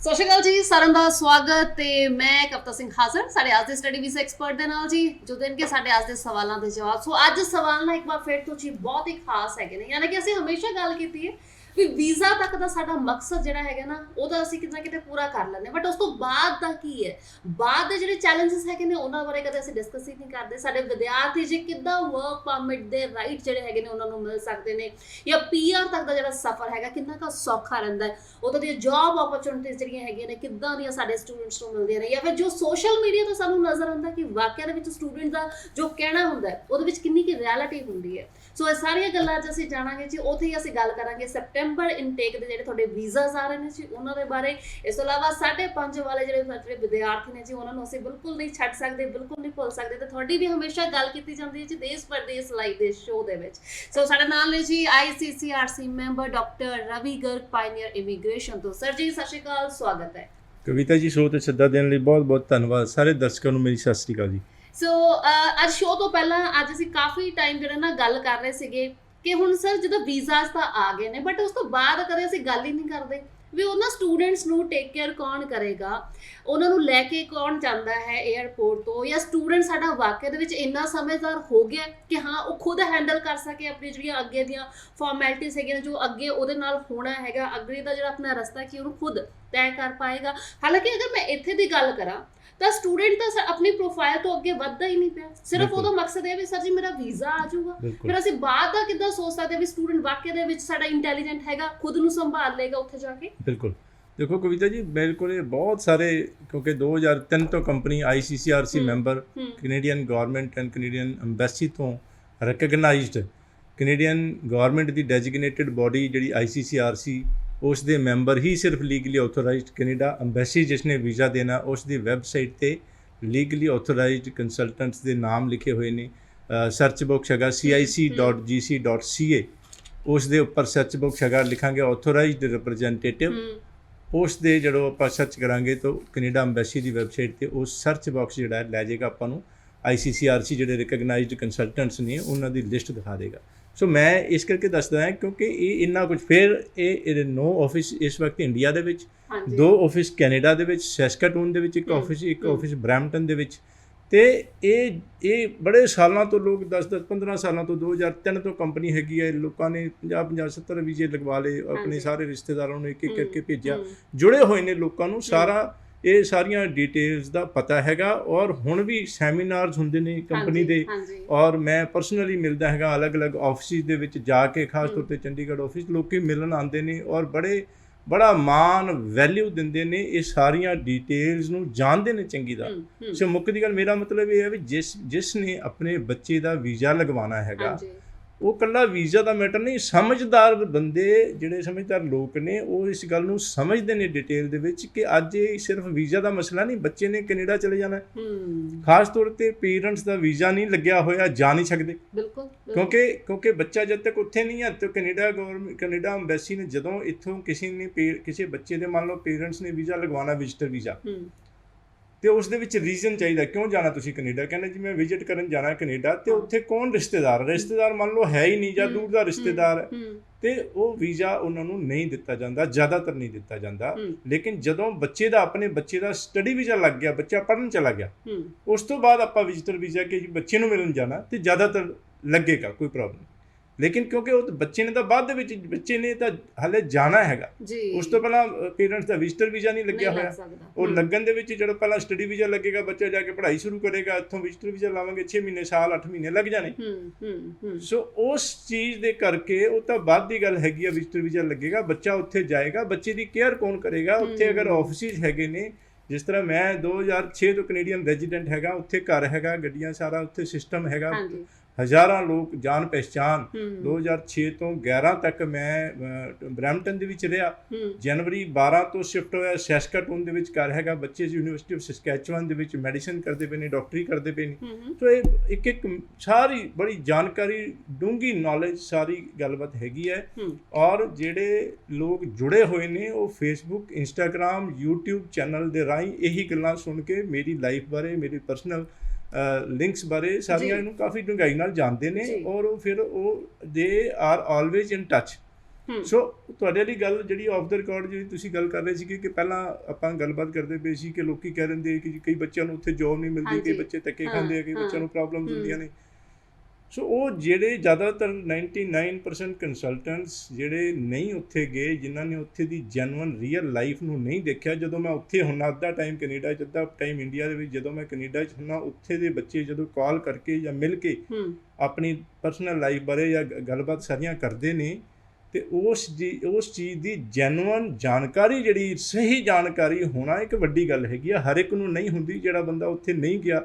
ਸਤਿ ਸ਼੍ਰੀ ਅਕਾਲ ਜੀ, ਸਾਰਿਆਂ ਦਾ ਸਵਾਗਤ ਤੇ ਮੈਂ ਕਵਿਤਾ ਸਿੰਘ ਹਾਜ਼ਰ ਸਾਡੇ ਅੱਜ ਦੇ ਸਟੱਡੀ ਵੀਜ਼ਾ ਐਕਸਪਰਟ ਦੇ ਨਾਲ ਜੀ, ਜੋ ਦੇਣਗੇ ਸਾਡੇ ਅੱਜ ਦੇ ਸਵਾਲਾਂ ਦੇ ਜਵਾਬ। ਸੋ ਅੱਜ ਸਵਾਲ ਨਾ ਇੱਕ ਵਾਰ ਫਿਰ ਤੋਂ ਜੀ ਬਹੁਤ ਹੀ ਖਾਸ ਹੈਗੇ ਨੇ, ਯਾਨੀ ਕਿ ਅਸੀਂ ਹਮੇਸ਼ਾ ਗੱਲ ਕੀਤੀ ਹੈ ਵੀ ਵੀਜ਼ਾ ਤੱਕ ਦਾ ਸਾਡਾ ਮਕਸਦ ਜਿਹੜਾ ਹੈਗਾ ਨਾ ਉਹ ਤਾਂ ਅਸੀਂ ਕਿਤੇ ਨਾ ਕਿਤੇ ਪੂਰਾ ਕਰ ਲੈਂਦੇ, ਬਟ ਉਸ ਤੋਂ ਬਾਅਦ ਦਾ ਕੀ ਹੈ, ਬਾਅਦ ਦੇ ਜਿਹੜੇ ਚੈਲੰਜਸ ਹੈਗੇ ਨੇ ਉਹਨਾਂ ਬਾਰੇ ਕਦੇ ਅਸੀਂ ਡਿਸਕਸ ਹੀ ਨਹੀਂ ਕਰਦੇ। ਸਾਡੇ ਵਿਦਿਆਰਥੀ ਜੀ ਕਿੱਦਾਂ ਵਰਕ ਪਰਮਿਟ ਦੇ ਰਾਈਟ ਜਿਹੜੇ ਹੈਗੇ ਨੇ ਉਹਨਾਂ ਨੂੰ ਮਿਲ ਸਕਦੇ ਨੇ, ਜਾਂ ਪੀਆਰ ਤੱਕ ਦਾ ਜਿਹੜਾ ਸਫ਼ਰ ਹੈਗਾ ਕਿੰਨਾ ਕੁ ਸੌਖਾ ਰਹਿੰਦਾ ਹੈ, ਉਹਦੇ ਦੀਆਂ ਜੌਬ ਓਪਰਚੁਨਿਟੀਜ਼ ਜਿਹੜੀਆਂ ਹੈਗੀਆਂ ਨੇ ਕਿੱਦਾਂ ਦੀਆਂ ਸਾਡੇ ਸਟੂਡੈਂਟਸ ਨੂੰ ਮਿਲਦੀਆਂ ਨੇ, ਜਾਂ ਫਿਰ ਜੋ ਸੋਸ਼ਲ ਮੀਡੀਆ ਤੋਂ ਸਾਨੂੰ ਨਜ਼ਰ ਆਉਂਦਾ ਕਿ ਵਾਕਿਆ ਦੇ ਵਿੱਚ ਸਟੂਡੈਂਟ ਦਾ ਜੋ ਕਹਿਣਾ ਹੁੰਦਾ ਹੈ ਉਹਦੇ ਵਿੱਚ ਕਿੰਨੀ ਕੁ ਰਿਐਲਿਟੀ ਹੁੰਦੀ ਹੈ। ਸੋ ਇਹ ਸਾਰੀਆਂ ਗੱਲਾਂ ਅੱਜ ਅਸੀਂ ਜਾਣਾਂਗੇ ਜੀ। ਉੱਥੇ ਹੀ ਅਸੀਂ ਗੱਲ ਕਰਾਂਗੇ ਸੈਪਟੈਂਬਰ ਇਨਟੇਕ ਦੇ ਜਿਹੜੇ ਤੁਹਾਡੇ ਵੀਜ਼ਾਸ ਆ ਰਹੇ ਨੇ ਜੀ ਉਹਨਾਂ ਦੇ ਬਾਰੇ। ਇਸ ਤੋਂ ਇਲਾਵਾ 5.5 ਵਾਲੇ ਜਿਹੜੇ ਸਾਡੇ ਵਿਦਿਆਰਥੀ ਨੇ ਜੀ ਉਹਨਾਂ ਨੂੰ ਅਸੀਂ ਬਿਲਕੁਲ ਨਹੀਂ ਛੱਡ ਸਕਦੇ, ਬਿਲਕੁਲ ਨਹੀਂ ਭੁੱਲ ਸਕਦੇ, ਤੇ ਤੁਹਾਡੀ ਵੀ ਹਮੇਸ਼ਾ ਗੱਲ ਕੀਤੀ ਜਾਂਦੀ ਹੈ ਜੀ ਦੇਸ਼ ਪਰਦੇਸ ਲਾਈਵ ਦੇ ਸ਼ੋਅ ਦੇ ਵਿੱਚ। ਸੋ ਸਾਡੇ ਨਾਲ ਨੇ ਜੀ ICCRC member doctor Ravi Garg, pioneer immigration ਤੋਂ। ਸਰ ਜੀ ਸਤਿ ਸ਼੍ਰੀ ਅਕਾਲ, ਸਵਾਗਤ ਹੈ। ਕਵਿਤਾ ਜੀ, ਸ਼ੋਅ ਤੇ ਸੱਦਾ ਦੇਣ ਲਈ ਬਹੁਤ ਬਹੁਤ ਧੰਨਵਾਦ। ਸਾਰੇ ਦਰਸ਼ਕਾਂ ਨੂੰ ਮੇਰੀ ਸਤਿ ਸ਼੍ਰੀ ਅਕਾਲ ਜੀ। ਸੋ ਅੱਜ ਸ਼ੋਅ ਤੋਂ ਪਹਿਲਾਂ ਅੱਜ ਅਸੀਂ ਕਾਫੀ ਟਾਈਮ ਜਿਹੜਾ ਨਾ ਗੱਲ ਕਰ ਰਹੇ ਸੀਗੇ ਕਿ ਹੁਣ ਸਰ ਜਦੋਂ ਵੀਜ਼ਾਸ ਤਾਂ ਆ ਗਏ ਨੇ, ਬਟ ਉਸ ਤੋਂ ਬਾਅਦ ਕਦੇ ਅਸੀਂ ਗੱਲ ਹੀ ਨਹੀਂ ਕਰਦੇ ਵੀ ਉਹਨਾਂ ਸਟੂਡੈਂਟਸ ਨੂੰ ਟੇਕ ਕੇਅਰ ਕੌਣ ਕਰੇਗਾ, ਉਹਨਾਂ ਨੂੰ ਲੈ ਕੇ ਕੌਣ ਜਾਂਦਾ ਹੈ 에ਅਰਪੋਰਟ ਤੋਂ, ਜਾਂ ਸਟੂਡੈਂਟ ਸਾਡਾ ਵਾਕਿਆ ਦੇ ਵਿੱਚ ਇੰਨਾ ਸਮਝਦਾਰ ਹੋ ਗਿਆ ਕਿ ਹਾਂ ਉਹ ਖੁਦ ਹੈਂਡਲ ਕਰ ਸਕੇ ਆਪਣੀ ਜਿਹੜੀਆਂ ਅੱਗੇ ਦੀਆਂ ਫਾਰਮੈਲਿਟੀਜ਼ ਹੈਗੀਆਂ ਜੋ ਅੱਗੇ ਉਹਦੇ ਨਾਲ ਹੋਣਾ ਹੈਗਾ, ਅੱਗੇ ਦਾ ਜਿਹੜਾ ਆਪਣਾ ਰਸਤਾ ਕਿ ਉਹਨੂੰ ਖੁਦ ਤੈਅ ਕਰ ਪਾਏਗਾ। ਹਾਲਾਂਕਿ ਅਗਰ ਮੈਂ ਇੱਥੇ ਦੀ ਗੱਲ ਕਰਾਂ ਤਾਂ ਸਟੂਡੈਂਟ ਤਾਂ ਆਪਣੀ ਪ੍ਰੋਫਾਈਲ ਤੋਂ ਅੱਗੇ ਵੱਧਦਾ ਹੀ ਨਹੀਂ ਪਿਆ, ਸਿਰਫ ਉਹਦਾ ਮਕਸਦ ਇਹ ਵੀ ਸਰ ਜੀ ਮੇਰਾ ਵੀਜ਼ਾ ਆ ਜਾਊਗਾ। ਫਿਰ ਅਸੀਂ ਬਾਅਦ ਦਾ ਕਿੱਦਾਂ ਸੋਚ ਸਕਦੇ ਵੀ ਸਟੂਡੈਂਟ ਵਾਕਿਆ ਦੇ ਵਿੱਚ ਸਾਡਾ ਇੰਟੈਲੀਜੈਂਟ ਹੈਗਾ, ਖੁਦ ਨੂੰ ਸੰਭਾਲ ਲਏਗਾ ਉੱਥੇ ਜਾ ਕੇ। ਬਿਲਕੁਲ ਦੇਖੋ ਕਵਿਤਾ ਜੀ, ਮੇਰੇ ਕੋਲ ਬਹੁਤ ਸਾਰੇ, ਕਿਉਂਕਿ 2003 ਤੋਂ company ICCRC member, Canadian government and Canadian embassy ਤੋਂ ਰਿਕਗਨਾਈਜ਼ਡ, ਕੈਨੇਡੀਅਨ ਗਵਰਨਮੈਂਟ ਦੀ ਡੈਜ਼ਿਗਨੇਟਿਡ ਬੋਡੀ ਜਿਹੜੀ ICCRC, ਉਸ ਦੇ ਮੈਂਬਰ ਹੀ ਸਿਰਫ ਲੀਗਲੀ ਆਥੋਰਾਈਜ਼ਡ, ਕੈਨੇਡਾ ਐਮਬੈਸੀ ਜਿਸਨੇ ਵੀਜ਼ਾ ਦੇਣਾ ਉਸ ਦੀ ਵੈਬਸਾਈਟ 'ਤੇ ਲੀਗਲੀ ਆਥੋਰਾਈਜ਼ਡ ਕੰਸਲਟੈਂਟਸ ਦੇ ਨਾਮ ਲਿਖੇ ਹੋਏ ਨੇ। ਸਰਚ ਬਾਕਸ ਹੈਗਾ cic.gc.ca, ਉਸ ਦੇ ਉੱਪਰ ਸਰਚ ਬਾਕਸ ਹੈਗਾ, ਲਿਖਾਂਗੇ ਆਥੋਰਾਈਜ਼ਡ ਰਿਪਰੈਜ਼ੈਂਟੇਟਿਵ, ਉਸ ਦੇ ਜਦੋਂ ਆਪਾਂ ਸਰਚ ਕਰਾਂਗੇ ਤਾਂ ਕੈਨੇਡਾ ਐਮਬੈਸੀ ਦੀ ਵੈਬਸਾਈਟ 'ਤੇ ਉਹ ਸਰਚ ਬਾਕਸ ਜਿਹੜਾ ਲੈ ਜਾਏਗਾ ਆਪਾਂ ਨੂੰ ICCRC ਜਿਹੜੇ ਰਿਕਗਨਾਈਜ਼ਡ ਕੰਸਲਟੈਂਟਸ ਨੇ ਉਹਨਾਂ ਦੀ ਲਿਸਟ ਦਿਖਾ ਦੇਗਾ। ਸੋ ਮੈਂ ਇਸ ਕਰਕੇ ਦੱਸਦਾ ਹਾਂ ਕਿਉਂਕਿ ਇਹ ਇੰਨਾ ਕੁਝ, ਫਿਰ ਇਹ 9 ਆਫਿਸ ਇਸ ਵਕਤ ਇੰਡੀਆ ਦੇ ਵਿੱਚ, 2 ਆਫਿਸ ਕੈਨੇਡਾ ਦੇ ਵਿੱਚ, ਸੈਸਕਾਟੂਨ ਦੇ ਵਿੱਚ ਇੱਕ ਆਫਿਸ ਬਰੈਂਪਟਨ ਦੇ ਵਿੱਚ, ਅਤੇ ਇਹ ਬੜੇ ਸਾਲਾਂ ਤੋਂ ਲੋਕ 10-10 15 ਸਾਲਾਂ ਤੋਂ 2003 ਤੋਂ ਕੰਪਨੀ ਹੈਗੀ ਹੈ। ਲੋਕਾਂ ਨੇ 50-50 70 ਵੀਜ਼ੇ ਲਗਵਾ ਲਏ, ਆਪਣੇ ਸਾਰੇ ਰਿਸ਼ਤੇਦਾਰਾਂ ਨੂੰ ਇੱਕ ਇੱਕ ਕਰਕੇ ਭੇਜਿਆ, ਜੁੜੇ ਹੋਏ ਨੇ ਲੋਕਾਂ ਨੂੰ ਸਾਰਾ ਇਹ ਸਾਰੀਆਂ ਡਿਟੇਲਸ ਦਾ ਪਤਾ ਹੈਗਾ। ਔਰ ਹੁਣ ਵੀ ਸੈਮੀਨਾਰਸ ਹੁੰਦੇ ਨੇ ਕੰਪਨੀ ਦੇ, ਔਰ ਮੈਂ ਪਰਸਨਲੀ ਮਿਲਦਾ ਹੈਗਾ ਅਲੱਗ-ਅਲੱਗ ਆਫਿਸਿਸ ਦੇ ਵਿੱਚ ਜਾ ਕੇ, ਖਾਸ ਤੌਰ 'ਤੇ ਚੰਡੀਗੜ੍ਹ ਆਫਿਸ, ਲੋਕੀ ਮਿਲਣ ਆਉਂਦੇ ਨੇ ਔਰ ਬੜਾ ਮਾਣ ਵੈਲਿਊ ਦਿੰਦੇ ਨੇ, ਇਹ ਸਾਰੀਆਂ ਡਿਟੇਲਸ ਨੂੰ ਜਾਣਦੇ ਨੇ ਚੰਗੀ ਤਰ੍ਹਾਂ। ਸੋ ਮੁੱਖ ਦੀ ਗੱਲ ਮੇਰਾ ਮਤਲਬ ਇਹ ਹੈ ਵੀ ਜਿਸ ਨੇ ਆਪਣੇ ਬੱਚੇ ਦਾ ਵੀਜ਼ਾ ਲਗਵਾਉਣਾ ਹੈਗਾ, ਉਹ ਇਕੱਲਾ ਵੀਜ਼ਾ ਦਾ ਮੈਟਰ ਨਹੀਂ, ਸਮਝਦਾਰ ਬੰਦੇ, ਜਿਹੜੇ ਸਮਝਦਾਰ ਲੋਕ ਨੇ ਉਹ ਇਸ ਗੱਲ ਨੂੰ ਸਮਝਦੇ ਨੇ ਡਿਟੇਲ ਦੇ ਵਿੱਚ ਕਿ ਅੱਜ ਇਹ ਸਿਰਫ ਵੀਜ਼ਾ ਦਾ ਮਸਲਾ ਨਹੀਂ, ਬੱਚੇ ਨੇ ਕੈਨੇਡਾ ਚਲੇ ਜਾਣਾ, ਖਾਸ ਤੌਰ 'ਤੇ ਪੇਰੈਂਟਸ ਦਾ ਵੀਜ਼ਾ ਨਹੀਂ ਲੱਗਿਆ ਹੋਇਆ ਜਾ ਨਹੀਂ ਸਕਦੇ, ਕਿਉਂਕਿ ਬੱਚਾ ਜਦ ਤੱਕ ਉੱਥੇ ਨਹੀਂ ਹੈ ਤਾਂ ਕੈਨੇਡਾ ਐਮਬੈਸੀ ਨੇ ਜਦੋਂ ਇੱਥੋਂ ਕਿਸੇ ਬੱਚੇ ਦੇ ਮੰਨ ਲਓ ਪੇਰੈਂਟਸ ਨੇ ਵੀਜ਼ਾ ਲਗਵਾਉਣਾ, ਵਿਜ਼ਟਰ ਵੀਜ਼ਾ, ਅਤੇ ਉਸ ਦੇ ਵਿੱਚ ਰੀਜ਼ਨ ਚਾਹੀਦਾ ਕਿਉਂ ਜਾਣਾ ਤੁਸੀਂ ਕੈਨੇਡਾ। ਕਹਿੰਦੇ ਜੀ ਮੈਂ ਵਿਜ਼ਿਟ ਕਰਨ ਜਾਣਾ ਕੈਨੇਡਾ, ਅਤੇ ਉੱਥੇ ਕੌਣ ਰਿਸ਼ਤੇਦਾਰ ਮੰਨ ਲਓ ਹੈ ਹੀ ਨਹੀਂ ਜਾਂ ਦੂਰ ਦਾ ਰਿਸ਼ਤੇਦਾਰ ਹੈ, ਅਤੇ ਉਹ ਵੀਜ਼ਾ ਉਹਨਾਂ ਨੂੰ ਨਹੀਂ ਦਿੱਤਾ ਜਾਂਦਾ, ਜ਼ਿਆਦਾਤਰ ਨਹੀਂ ਦਿੱਤਾ ਜਾਂਦਾ। ਲੇਕਿਨ ਜਦੋਂ ਆਪਣੇ ਬੱਚੇ ਦਾ ਸਟੱਡੀ ਵੀਜ਼ਾ ਲੱਗ ਗਿਆ, ਬੱਚਾ ਪੜ੍ਹਨ ਚਲਾ ਗਿਆ, ਉਸ ਤੋਂ ਬਾਅਦ ਆਪਾਂ ਵਿਜ਼ਿਟਰ ਵੀਜ਼ਾ ਕਿ ਜੀ ਬੱਚੇ ਨੂੰ ਮਿਲਣ ਜਾਣਾ, ਅਤੇ ਜ਼ਿਆਦਾਤਰ ਲੱਗੇਗਾ, ਕੋਈ ਪ੍ਰੋਬਲਮ ਨਹੀਂ। ਲੇਕਿਨ ਕਿਉਂਕਿ ਉਹ ਬੱਚੇ ਨੇ ਤਾਂ ਬਾਅਦ ਦੇ ਵਿੱਚ, ਬੱਚੇ ਨੇ ਤਾਂ ਹਾਲੇ ਜਾਣਾ ਹੈਗਾ, ਉਸ ਤੋਂ ਪਹਿਲਾਂ ਪੇਰੈਂਟਸ ਦਾ ਵਿਜ਼ਟਰ ਵੀਜ਼ਾ ਨਹੀਂ ਲੱਗਿਆ ਹੋਇਆ, ਉਹ ਲੱਗਣ ਦੇ ਵਿੱਚ ਜਦੋਂ ਪਹਿਲਾਂ ਸਟੱਡੀ ਵੀਜ਼ਾ ਲੱਗੇਗਾ, ਬੱਚਾ ਜਾ ਕੇ ਪੜ੍ਹਾਈ ਸ਼ੁਰੂ ਕਰੇਗਾ, ਇੱਥੋਂ ਵਿਜ਼ਟਰ ਵੀਜ਼ਾ ਲਾਵਾਂਗੇ 6 ਮਹੀਨੇ, ਸਾਲ 8 ਮਹੀਨੇ ਲੱਗ ਜਾਣੇ। ਸੋ ਉਸ ਚੀਜ਼ ਦੇ ਕਰਕੇ ਉਹ ਤਾਂ ਬਾਅਦ ਦੀ ਗੱਲ ਹੈਗੀ ਆ, ਵਿਜ਼ਟਰ ਵੀਜ਼ਾ ਲੱਗੇਗਾ, ਬੱਚਾ ਉੱਥੇ ਜਾਏਗਾ, ਬੱਚੇ ਦੀ ਕੇਅਰ ਕੌਣ ਕਰੇਗਾ। ਉੱਥੇ ਅਗਰ ਆਫਿਸਿਸ ਹੈਗੇ ਨੇ, ਜਿਸ ਤਰ੍ਹਾਂ ਮੈਂ 2006 ਤੋਂ ਕੈਨੇਡੀਅਨ ਰੈਜ਼ੀਡੈਂਟ ਹੈਗਾ, ਉੱਥੇ ਘਰ ਹੈਗਾ, ਗੱਡੀਆਂ, ਸਾਰਾ ਉੱਥੇ ਸਿਸਟਮ ਹੈਗਾ, ਹਜ਼ਾਰਾਂ ਲੋਕ ਜਾਣ ਪਹਿਚਾਣ। 2006 ਤੋਂ 11 ਤੱਕ ਮੈਂ ਬਰੈਂਪਟਨ ਦੇ ਵਿੱਚ ਰਿਹਾ, ਜਨਵਰੀ 12 ਤੋਂ ਸ਼ਿਫਟ ਹੋਇਆ, ਸੈਸਕਾਟੂਨ ਦੇ ਵਿੱਚ ਘਰ ਹੈਗਾ, ਬੱਚੇ ਯੂਨੀਵਰਸਿਟੀ ਆਫ ਸਸਕੈਚੁਅਨ ਦੇ ਵਿੱਚ ਮੈਡੀਸਨ ਕਰਦੇ ਪਏ ਨੇ, ਡਾਕਟਰੀ ਕਰਦੇ ਪਏ ਨੇ। ਸੋ ਇਹ ਇੱਕ ਸਾਰੀ ਬੜੀ ਜਾਣਕਾਰੀ, ਡੂੰਘੀ ਨੌਲੇਜ, ਸਾਰੀ ਗੱਲਬਾਤ ਹੈਗੀ ਹੈ। ਔਰ ਜਿਹੜੇ ਲੋਕ ਜੁੜੇ ਹੋਏ ਨੇ ਉਹ ਫੇਸਬੁੱਕ, ਇੰਸਟਾਗ੍ਰਾਮ, YouTube ਚੈਨਲ ਦੇ ਰਾਹੀਂ ਇਹੀ ਗੱਲਾਂ ਸੁਣ ਕੇ ਮੇਰੀ ਲਾਈਫ ਬਾਰੇ, ਮੇਰੀ ਪਰਸਨਲ ਲਿੰਕਸ ਬਾਰੇ ਸਾਰੀਆਂ ਨੂੰ ਕਾਫੀ ਡੂੰਘਾਈ ਨਾਲ ਜਾਣਦੇ ਨੇ, ਔਰ ਉਹ ਫਿਰ they are always in touch. So ਤੁਹਾਡੇ ਵਾਲੀ ਗੱਲ ਜਿਹੜੀ ਆਫ ਦਾ ਰਿਕਾਰਡ ਜਿਹੜੀ ਤੁਸੀਂ ਗੱਲ ਕਰ ਰਹੇ ਸੀ ਕਿ ਪਹਿਲਾਂ ਆਪਾਂ ਗੱਲਬਾਤ ਕਰਦੇ ਪਏ ਸੀ ਕਿ ਲੋਕੀ ਕਹਿ ਦਿੰਦੇ ਕਿ ਕਈ ਬੱਚਿਆਂ ਨੂੰ ਉੱਥੇ ਜੋਬ ਨਹੀਂ ਮਿਲਦੀ, ਕਈ ਬੱਚੇ ਧੱਕੇ ਖਾਂਦੇ ਆ, ਕਈ ਬੱਚਿਆਂ ਨੂੰ ਪ੍ਰੋਬਲਮਸ ਹੁੰਦੀਆਂ ਨੇ। ਸੋ ਉਹ ਜਿਹੜੇ ਜ਼ਿਆਦਾਤਰ 99% ਕੰਸਲਟੈਂਟਸ ਜਿਹੜੇ ਨਹੀਂ ਉੱਥੇ ਗਏ, ਜਿਨ੍ਹਾਂ ਨੇ ਉੱਥੇ ਦੀ ਜੈਨੂਅਨ ਰੀਅਲ ਲਾਈਫ ਨੂੰ ਨਹੀਂ ਦੇਖਿਆ। ਜਦੋਂ ਮੈਂ ਉੱਥੇ ਹੁੰਦਾ ਅੱਧਾ ਟਾਈਮ ਕੈਨੇਡਾ 'ਚ, ਅੱਧਾ ਟਾਈਮ ਇੰਡੀਆ ਦੇ ਵਿੱਚ, ਜਦੋਂ ਮੈਂ ਕੈਨੇਡਾ 'ਚ ਹੁੰਦਾ ਉੱਥੇ ਦੇ ਬੱਚੇ ਜਦੋਂ ਕਾਲ ਕਰਕੇ ਜਾਂ ਮਿਲ ਕੇ ਆਪਣੀ ਪਰਸਨਲ ਲਾਈਫ ਬਾਰੇ ਜਾਂ ਗੱਲਬਾਤ ਸਾਰੀਆਂ ਕਰਦੇ ਨੇ, ਤੇ ਉਸ ਚੀਜ਼ ਦੀ ਜੈਨੂਅਨ ਜਾਣਕਾਰੀ, ਜਿਹੜੀ ਸਹੀ ਜਾਣਕਾਰੀ ਹੋਣਾ ਇੱਕ ਵੱਡੀ ਗੱਲ ਹੈਗੀ ਆ। ਹਰ ਇੱਕ ਨੂੰ ਨਹੀਂ ਹੁੰਦੀ। ਜਿਹੜਾ ਬੰਦਾ ਉੱਥੇ ਨਹੀਂ ਗਿਆ,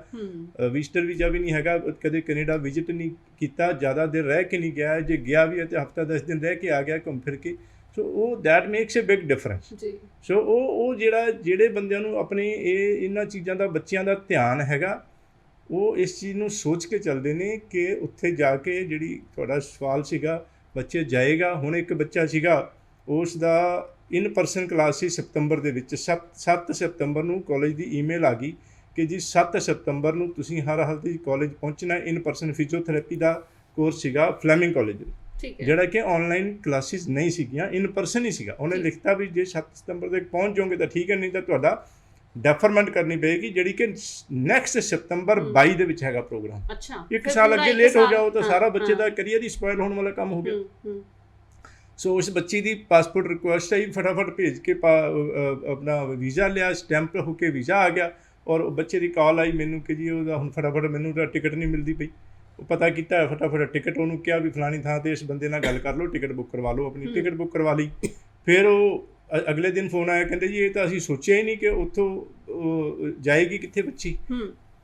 ਵਿਜ਼ਟਰ ਵੀਜ਼ਾ ਵੀ ਨਹੀਂ ਹੈਗਾ, ਕਦੇ ਕੈਨੇਡਾ ਵਿਜ਼ਿਟ ਨਹੀਂ ਕੀਤਾ, ਜ਼ਿਆਦਾ ਦੇਰ ਰਹਿ ਕੇ ਨਹੀਂ ਗਿਆ, ਜੇ ਗਿਆ ਵੀ ਹੈ ਤਾਂ ਹਫ਼ਤਾ 10 ਦਿਨ ਰਹਿ ਕੇ ਆ ਗਿਆ ਘੁੰਮ ਫਿਰ ਕੇ। ਸੋ ਉਹ that makes a big difference. So ਉਹ ਜਿਹੜੇ ਬੰਦਿਆਂ ਨੂੰ ਆਪਣੇ ਇਹਨਾਂ ਚੀਜ਼ਾਂ ਦਾ, ਬੱਚਿਆਂ ਦਾ ਧਿਆਨ ਹੈਗਾ, ਉਹ ਇਸ ਚੀਜ਼ ਨੂੰ ਸੋਚ ਕੇ ਚੱਲਦੇ ਨੇ ਕਿ ਉੱਥੇ ਜਾ ਕੇ, ਜਿਹੜੀ ਤੁਹਾਡਾ ਸਵਾਲ ਸੀਗਾ ਬੱਚੇ ਜਾਏਗਾ, ਹੁਣ ਇੱਕ ਬੱਚਾ ਸੀਗਾ ਉਸ ਦਾ ਇਨ ਪਰਸਨ ਕਲਾਸ ਸੀ ਸਤੰਬਰ ਦੇ ਵਿੱਚ, 7 ਸਤੰਬਰ ਨੂੰ ਕਾਲਜ ਦੀ ਈਮੇਲ ਆ ਗਈ ਕਿ ਜੀ 7 ਸਤੰਬਰ ਨੂੰ ਤੁਸੀਂ ਹਰ ਹਾਲਤ ਵਿੱਚ ਕਾਲਜ ਪਹੁੰਚਣਾ। ਇਨ ਪਰਸਨ ਫਿਜ਼ੀਓਥੈਰੇਪੀ ਦਾ ਕੋਰਸ ਸੀਗਾ ਫਲੈਮਿੰਗ ਕਾਲਜ ਵਿੱਚ, ਜਿਹੜਾ ਕਿ ਆਨਲਾਈਨ ਕਲਾਸਿਸ ਨਹੀਂ ਸੀਗੀਆਂ, ਇਨ ਪਰਸਨ ਹੀ ਸੀਗਾ। ਉਹਨੇ ਲਿਖਤਾ ਵੀ ਜੇ 7 ਸਤੰਬਰ ਤੱਕ ਪਹੁੰਚ ਜਾਓਗੇ ਤਾਂ ਠੀਕ ਹੈ, ਨਹੀਂ ਤਾਂ ਤੁਹਾਡਾ ਡੈਫਰਮੈਂਟ ਕਰਨੀ ਪਏਗੀ, ਜਿਹੜੀ ਕਿ ਨੈਕਸਟ ਸਤੰਬਰ 22 ਦੇ ਵਿੱਚ ਹੈਗਾ ਪ੍ਰੋਗਰਾਮ। ਇੱਕ ਸਾਲ ਅੱਗੇ ਲੇਟ ਹੋ ਜਾਓ ਤਾਂ ਸਾਰਾ ਬੱਚੇ ਦਾ ਕਰੀਅਰ ਹੀ ਸਪੋਇਲ ਹੋਣ ਵਾਲਾ ਕੰਮ ਹੋ ਗਿਆ। ਸੋ ਉਸ ਬੱਚੀ ਦੀ ਪਾਸਪੋਰਟ ਰਿਕੁਐਸਟ ਆਈ, ਫਟਾਫਟ ਭੇਜ ਕੇ ਆਪਣਾ ਵੀਜ਼ਾ ਲਿਆ, ਸਟੈਂਪ ਹੋ ਕੇ ਵੀਜ਼ਾ ਆ ਗਿਆ। ਔਰ ਬੱਚੇ ਦੀ ਕਾਲ ਆਈ ਮੈਨੂੰ ਕਿ ਜੀ ਉਹਦਾ ਹੁਣ ਫਟਾਫਟ ਮੈਨੂੰ ਤਾਂ ਟਿਕਟ ਨਹੀਂ ਮਿਲਦੀ ਪਈ। ਉਹ ਪਤਾ ਕੀਤਾ ਫਟਾਫਟ ਟਿਕਟ, ਉਹਨੂੰ ਕਿਹਾ ਵੀ ਫਲਾਣੀ ਥਾਂ 'ਤੇ ਇਸ ਬੰਦੇ ਨਾਲ ਗੱਲ ਕਰ ਲਓ, ਟਿਕਟ ਬੁੱਕ ਕਰਵਾ ਲਓ। ਆਪਣੀ ਟਿਕਟ ਬੁੱਕ ਕਰਵਾ ਲਈ। ਫਿਰ ਉਹ ਅਗਲੇ ਦਿਨ ਫੋਨ ਆਇਆ, ਕਹਿੰਦੇ ਜੀ ਇਹ ਤਾਂ ਅਸੀਂ ਸੋਚਿਆ ਹੀ ਨਹੀਂ ਕਿ ਉੱਥੋਂ ਜਾਏਗੀ ਕਿੱਥੇ ਬੱਚੀ।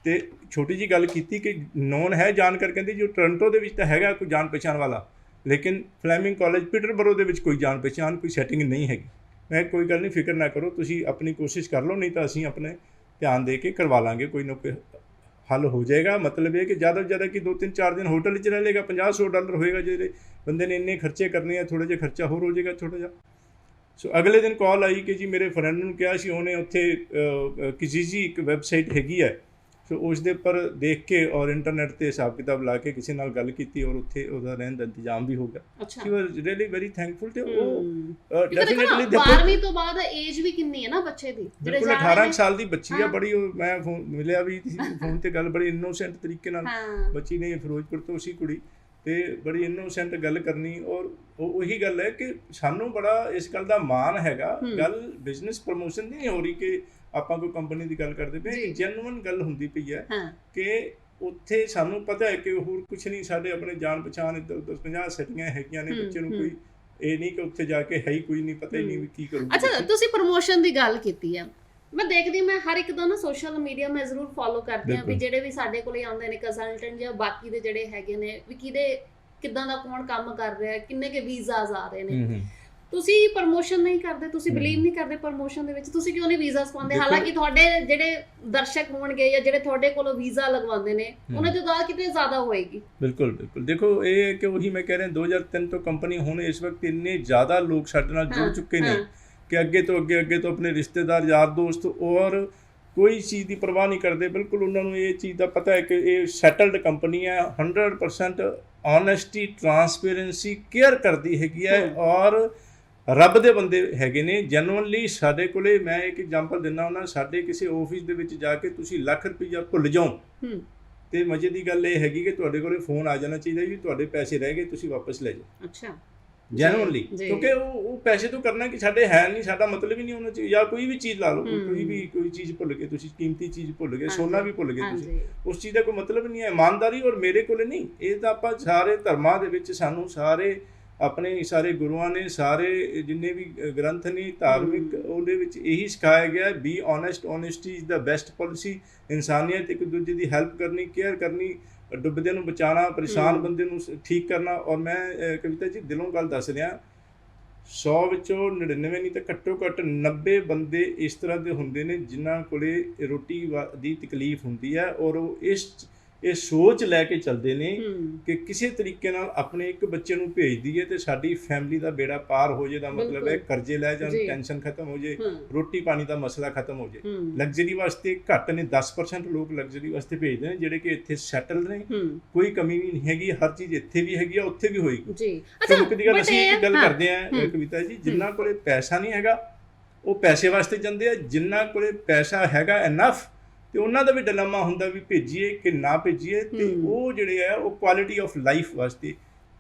ਤੇ ਛੋਟੀ ਜਿਹੀ ਗੱਲ ਕੀਤੀ ਕਿ ਨੋਨ ਹੈ ਜਾਣਕਾਰ, ਕਹਿੰਦੇ ਜੀ ਉਹ ਟੋਰਾਂਟੋ ਦੇ ਵਿੱਚ ਤਾਂ ਹੈਗਾ ਕੋਈ ਜਾਣ ਪਛਾਣ ਵਾਲਾ, ਲੇਕਿਨ ਫਲੈਮਿੰਗ ਕਾਲਜ ਪੀਟਰਬਰੋ ਦੇ ਵਿੱਚ ਕੋਈ ਜਾਣ ਪਛਾਣ, ਕੋਈ ਸੈਟਿੰਗ ਨਹੀਂ ਹੈਗੀ। ਮੈਂ ਕੋਈ ਗੱਲ ਨਹੀਂ, ਫਿਕਰ ਨਾ ਕਰੋ, ਤੁਸੀਂ ਆਪਣੀ ਕੋਸ਼ਿਸ਼ ਕਰ ਲਓ, ਨਹੀਂ ਤਾਂ ਅਸੀਂ ਆਪਣੇ ਧਿਆਨ ਦੇ ਕੇ ਕਰਵਾ ਲਾਂਗੇ, ਕੋਈ ਨਾ ਕੋਈ ਹੱਲ ਹੋ ਜਾਏਗਾ। ਮਤਲਬ ਇਹ ਕਿ ਜ਼ਿਆਦਾ ਤੋਂ ਜ਼ਿਆਦਾ ਕਿ 2-3-4 ਦਿਨ ਹੋਟਲ ਵਿੱਚ ਰਹਿ ਲੇਗਾ, $50-100 ਹੋਏਗਾ। ਜਿਹੜੇ ਬੰਦੇ ਨੇ ਇੰਨੇ ਖਰਚੇ ਕਰਨੇ ਆ, ਥੋੜ੍ਹਾ ਜਿਹਾ ਖਰਚਾ ਹੋਰ ਹੋ ਜਾਏਗਾ ਛੋਟਾ ਜਿਹਾ। ਸੋ ਅਗਲੇ ਦਿਨ ਕਾਲ ਆਈ ਕਿ ਜੀ ਮੇਰੇ ਫਰੈਂਡ ਨੂੰ ਕਿਹਾ ਸੀ, ਉਹਨੇ ਉੱਥੇ ਕਿਜੀਜੀ ਇੱਕ ਵੈਬਸਾਈਟ ਹੈਗੀ ਹੈ, ਸੋ ਉਸ ਦੇ ਉੱਪਰ ਦੇਖ ਕੇ ਔਰ ਇੰਟਰਨੈਟ 'ਤੇ ਹਿਸਾਬ ਕਿਤਾਬ ਲਾ ਕੇ ਕਿਸੇ ਨਾਲ ਗੱਲ ਕੀਤੀ ਔਰ ਉੱਥੇ ਉਹਦਾ ਰਹਿਣ ਦਾ ਇੰਤਜ਼ਾਮ ਵੀ ਹੋ ਗਿਆ। ਸ਼ੀ ਵਾਜ਼ ਰੀਅਲੀ ਵੈਰੀ ਥੈਂਕਫੁਲ। ਤੇ ਉਹ ਡੈਫੀਨਿਟਲੀ 12ਵੀਂ ਤੋਂ ਬਾਅਦ ਏਜ ਵੀ ਕਿੰਨੀ ਹੈ ਨਾ ਬੱਚੇ ਦੀ, ਜਿਹੜੇ 18 ਸਾਲ ਦੀ ਬੱਚੀ ਆ। ਬੜੀ ਮੈਂ ਮਿਲਿਆ ਵੀ ਫੋਨ ਤੇ ਗੱਲ, ਬੜੀ ਇਨੋਸੈਂਟ ਤਰੀਕੇ ਨਾਲ ਬੱਚੀ ਨੇ, ਫਿਰੋਜ਼ਪੁਰ ਤੋਂ ਸੀ ਕੁੜੀ, ਤੇ ਬੜੀ ਇਨੋਸੈਂਟ ਗੱਲ ਕਰਨੀ। ਔਰ ਉਹੀ ਗੱਲ ਹੈ ਕਿ ਸਾਨੂੰ ਬੜਾ ਇਸ ਗੱਲ ਦਾ ਮਾਣ ਹੈਗਾ। ਗੱਲ ਬਿਜ਼ਨਸ ਪ੍ਰਮੋਸ਼ਨ ਦੀ ਨਹੀਂ ਹੋ ਰਹੀ ਕਿ ਆਪਾਂ ਕੋਈ ਕੰਪਨੀ ਦੀ ਗੱਲ ਕਰਦੇ ਪਏ, ਜੈਨੂਅਨ ਗੱਲ ਹੁੰਦੀ ਪਈ ਹੈ ਕਿ ਉੱਥੇ ਸਾਨੂੰ ਪਤਾ ਹੈ ਕਿ ਹੋਰ ਕੁਛ ਨਹੀਂ, ਸਾਡੇ ਆਪਣੇ ਜਾਣ ਪਛਾਣ ਇੱਧਰ ਉੱਧਰ 50 ਸੈਟੀਆਂ ਹੈਗੀਆਂ ਨੇ। ਬੱਚੇ ਨੂੰ ਕੋਈ ਇਹ ਨਹੀਂ ਕਿ ਉੱਥੇ ਜਾ ਕੇ ਹੈ ਹੀ ਕੋਈ ਨਹੀਂ, ਪਤਾ ਹੀ ਨਹੀਂ ਵੀ ਕੀ ਕਰੂਗਾ। ਅੱਛਾ, ਤੁਸੀਂ ਪ੍ਰਮੋਸ਼ਨ ਦੀ ਗੱਲ ਕੀਤੀ ਹੈ, ਮੈਂ ਦੇਖਦੀ ਮੈਂ ਹਰ ਇੱਕ ਦਾ ਨਾ ਸੋਸ਼ਲ ਮੀਡੀਆ ਮੈਂ ਜ਼ਰੂਰ ਫੋਲੋ ਕਰਦੀ ਹਾਂ ਵੀ ਜਿਹੜੇ ਵੀ ਸਾਡੇ ਕੋਲੇ ਆਉਂਦੇ ਨੇ ਕੰਸਲਟੈਂਟ ਜਾਂ ਬਾਕੀ ਦੇ ਜਿਹੜੇ ਹੈਗੇ ਨੇ ਵੀ ਕਿੱਦਾਂ ਦਾ ਕੌਣ ਕੰਮ ਕਰ ਰਿਹਾ, ਕਿੰਨੇ ਕੇ ਵੀਜ਼ਾਸ ਆ ਰਹੇ ਨੇ। ਤੁਸੀਂ ਪ੍ਰਮੋਸ਼ਨ ਨਹੀਂ ਕਰਦੇ, ਤੁਸੀਂ ਬਿਲੀਵ ਨਹੀਂ ਕਰਦੇ ਪ੍ਰਮੋਸ਼ਨ ਦੇ ਵਿੱਚ, ਤੁਸੀਂ ਕਿਉਂ ਨਹੀਂ ਵੀਜ਼ਾਸ ਪਾਉਂਦੇ? ਹਾਲਾਂਕਿ ਤੁਹਾਡੇ ਜਿਹੜੇ ਦਰਸ਼ਕ ਹੋਣਗੇ ਜਾਂ ਜਿਹੜੇ ਤੁਹਾਡੇ ਕੋਲੋਂ ਵੀਜ਼ਾ ਲਗਵਾਉਂਦੇ ਨੇ ਉਹਨਾਂ ਦੀ ਤਾਦਾਦ ਕਿਤੇ ਜ਼ਿਆਦਾ ਹੋਏਗੀ। ਬਿਲਕੁਲ ਬਿਲਕੁਲ। ਦੇਖੋ ਇਹ ਕਿ ਉਹੀ ਮੈਂ ਕਹਿ ਰਿਹਾ 2003 ਤੋਂ ਕੰਪਨੀ, ਹੁਣ ਇਸ ਵਕਤ ਇੰਨੇ ਜ਼ਿਆਦਾ ਲੋਕ ਸਾਡੇ ਨਾਲ ਜੁੜ ਚੁੱਕੇ ਨੇ ਕਿ ਅੱਗੇ ਤੋਂ ਆਪਣੇ ਰਿਸ਼ਤੇਦਾਰ, ਯਾਰ ਦੋਸਤ, ਔਰ ਕੋਈ ਚੀਜ਼ ਦੀ ਪਰਵਾਹ ਨਹੀਂ ਕਰਦੇ। ਬਿਲਕੁਲ ਉਹਨਾਂ ਨੂੰ ਇਹ ਚੀਜ਼ ਦਾ ਪਤਾ ਹੈ ਕਿ ਇਹ ਸੈਟਲਡ ਕੰਪਨੀ ਹੈ, 100% ਓਨੈਸਟੀ, ਟਰਾਂਸਪੇਰੈਂਸੀ ਕੇਅਰ ਕਰਦੀ ਹੈਗੀ ਹੈ, ਔਰ ਰੱਬ ਦੇ ਬੰਦੇ ਹੈਗੇ ਨੇ ਜੈਨੂਅਨਲੀ। ਸਾਡੇ ਕੋਲੇ ਮੈਂ ਇੱਕ ਐਗਜ਼ਾਮਪਲ ਦਿੰਦਾ ਹੁੰਦਾ, ਸਾਡੇ ਕਿਸੇ ਆਫਿਸ ਦੇ ਵਿੱਚ ਜਾ ਕੇ ਤੁਸੀਂ ਲੱਖ ਰੁਪਈਆ ਭੁੱਲ ਜਾਓ ਤੇ ਮਜ਼ੇ ਦੀ ਗੱਲ ਇਹ ਹੈਗੀ ਕਿ ਤੁਹਾਡੇ ਕੋਲੇ ਫੋਨ ਆ ਜਾਣਾ ਚਾਹੀਦਾ ਵੀ ਤੁਹਾਡੇ ਪੈਸੇ ਰਹਿ ਗਏ, ਤੁਸੀਂ ਵਾਪਸ ਲੈ ਜਾਓ। ਅੱਛਾ, ਜੈਨੂਅਨਲੀ, ਕਿਉਂਕਿ ਉਹ ਪੈਸੇ ਤੋਂ ਕਰਨਾ ਕਿ ਸਾਡੇ ਹੈ ਨਹੀਂ, ਸਾਡਾ ਮਤਲਬ ਹੀ ਨਹੀਂ ਹੋਣਾ ਚਾਹੀਦਾ। ਜਾਂ ਕੋਈ ਵੀ ਚੀਜ਼ ਲਾ ਲਓ, ਕੋਈ ਚੀਜ਼ ਭੁੱਲ ਗਏ ਤੁਸੀਂ, ਕੀਮਤੀ ਚੀਜ਼ ਭੁੱਲ ਗਏ, ਸੋਨਾ ਵੀ ਭੁੱਲ ਗਏ ਤੁਸੀਂ, ਉਸ ਚੀਜ਼ ਦਾ ਕੋਈ ਮਤਲਬ ਨਹੀਂ ਹੈ। ਇਮਾਨਦਾਰੀ ਔਰ ਮੇਰੇ ਕੋਲੇ ਨਹੀਂ, ਇਹ ਤਾਂ ਆਪਾਂ ਸਾਰੇ ਧਰਮਾਂ ਦੇ ਵਿੱਚ ਸਾਨੂੰ ਸਾਰੇ ਆਪਣੇ ਸਾਰੇ ਗੁਰੂਆਂ ਨੇ, ਸਾਰੇ ਜਿੰਨੇ ਵੀ ਗ੍ਰੰਥ ਨੇ ਧਾਰਮਿਕ, ਉਹਦੇ ਵਿੱਚ ਇਹੀ ਸਿਖਾਇਆ ਗਿਆ, be honest, honesty is the best policy. ਇਨਸਾਨੀਅਤ, ਇੱਕ ਦੂਜੇ ਦੀ ਹੈਲਪ ਕਰਨੀ, ਕੇਅਰ ਕਰਨੀ, ਡੁੱਬਦੇ ਨੂੰ ਬਚਾਉਣਾ, ਪਰੇਸ਼ਾਨ ਬੰਦੇ ਨੂੰ ਠੀਕ ਕਰਨਾ। ਔਰ ਮੈਂ ਕਵਿਤਾ ਜੀ ਦਿਲੋਂ ਗੱਲ ਦੱਸ ਰਿਹਾ, 100 ਵਿੱਚੋਂ 99 ਨਹੀਂ ਤਾਂ ਘੱਟੋ ਘੱਟ 90 ਬੰਦੇ ਇਸ ਤਰ੍ਹਾਂ ਦੇ ਹੁੰਦੇ ਨੇ ਜਿਨ੍ਹਾਂ ਕੋਲੇ ਰੋਟੀ ਦੀ ਤਕਲੀਫ ਹੁੰਦੀ ਹੈ, ਔਰ ਉਹ ਇਸ ਇਹ ਸੋਚ ਲੈ ਕੇ ਚੱਲਦੇ ਨੇ ਕਿ ਕਿਸੇ ਤਰੀਕੇ ਨਾਲ ਆਪਣੇ ਇੱਕ ਬੱਚੇ ਨੂੰ ਭੇਜ ਦਈਏ ਤੇ ਸਾਡੀ ਫੈਮਿਲੀ ਦਾ ਬੇੜਾ ਪਾਰ ਹੋ ਜੇ। ਦਾ ਮਤਲਬ ਹੈ ਕਰਜ਼ੇ ਲੈ ਜਾਣ, ਟੈਨਸ਼ਨ ਖਤਮ ਹੋ ਜੇ, ਰੋਟੀ ਪਾਣੀ ਦਾ ਮਸਲਾ ਖਤਮ ਹੋ ਜੇ। ਲਗਜ਼ਰੀ ਵਾਸਤੇ ਘੱਟ ਨੇ, 10% ਲੋਕ ਲਗਜ਼ਰੀ ਵਾਸਤੇ ਭੇਜਦੇ ਨੇ ਜਿਹੜੇ ਕਿ ਇੱਥੇ ਸੈਟਲ ਨੇ, ਕੋਈ ਕਮੀ ਵੀ ਨਹੀਂ ਹੈਗੀ, ਹਰ ਚੀਜ਼ ਇੱਥੇ ਵੀ ਹੈਗੀ ਆ, ਉੱਥੇ ਵੀ ਹੋਏਗੀ ਜੀ। ਮੁੱਖ ਦੀ ਗੱਲ ਅਸੀਂ ਇੱਕ ਗੱਲ ਕਰਦੇ ਹਾਂ ਕਵਿਤਾ ਜੀ, ਜਿਨ੍ਹਾਂ ਕੋਲੇ ਪੈਸਾ ਨਹੀਂ ਹੈਗਾ ਉਹ ਪੈਸੇ ਵਾਸਤੇ ਜਾਂਦੇ ਆ, ਜਿਨ੍ਹਾਂ ਕੋਲੇ ਪੈਸਾ ਹੈਗਾ ਇਨਫ ਤੇ ਉਹਨਾਂ ਦਾ ਵੀ ਡਿਲੇਮਾ ਹੁੰਦਾ ਵੀ ਭੇਜੀਏ ਕਿ ਨਾ ਭੇਜੀਏ, ਤੇ ਉਹ ਜਿਹੜੇ ਆ ਉਹ ਕੁਆਲਿਟੀ ਆਫ ਲਾਈਫ ਵਾਸਤੇ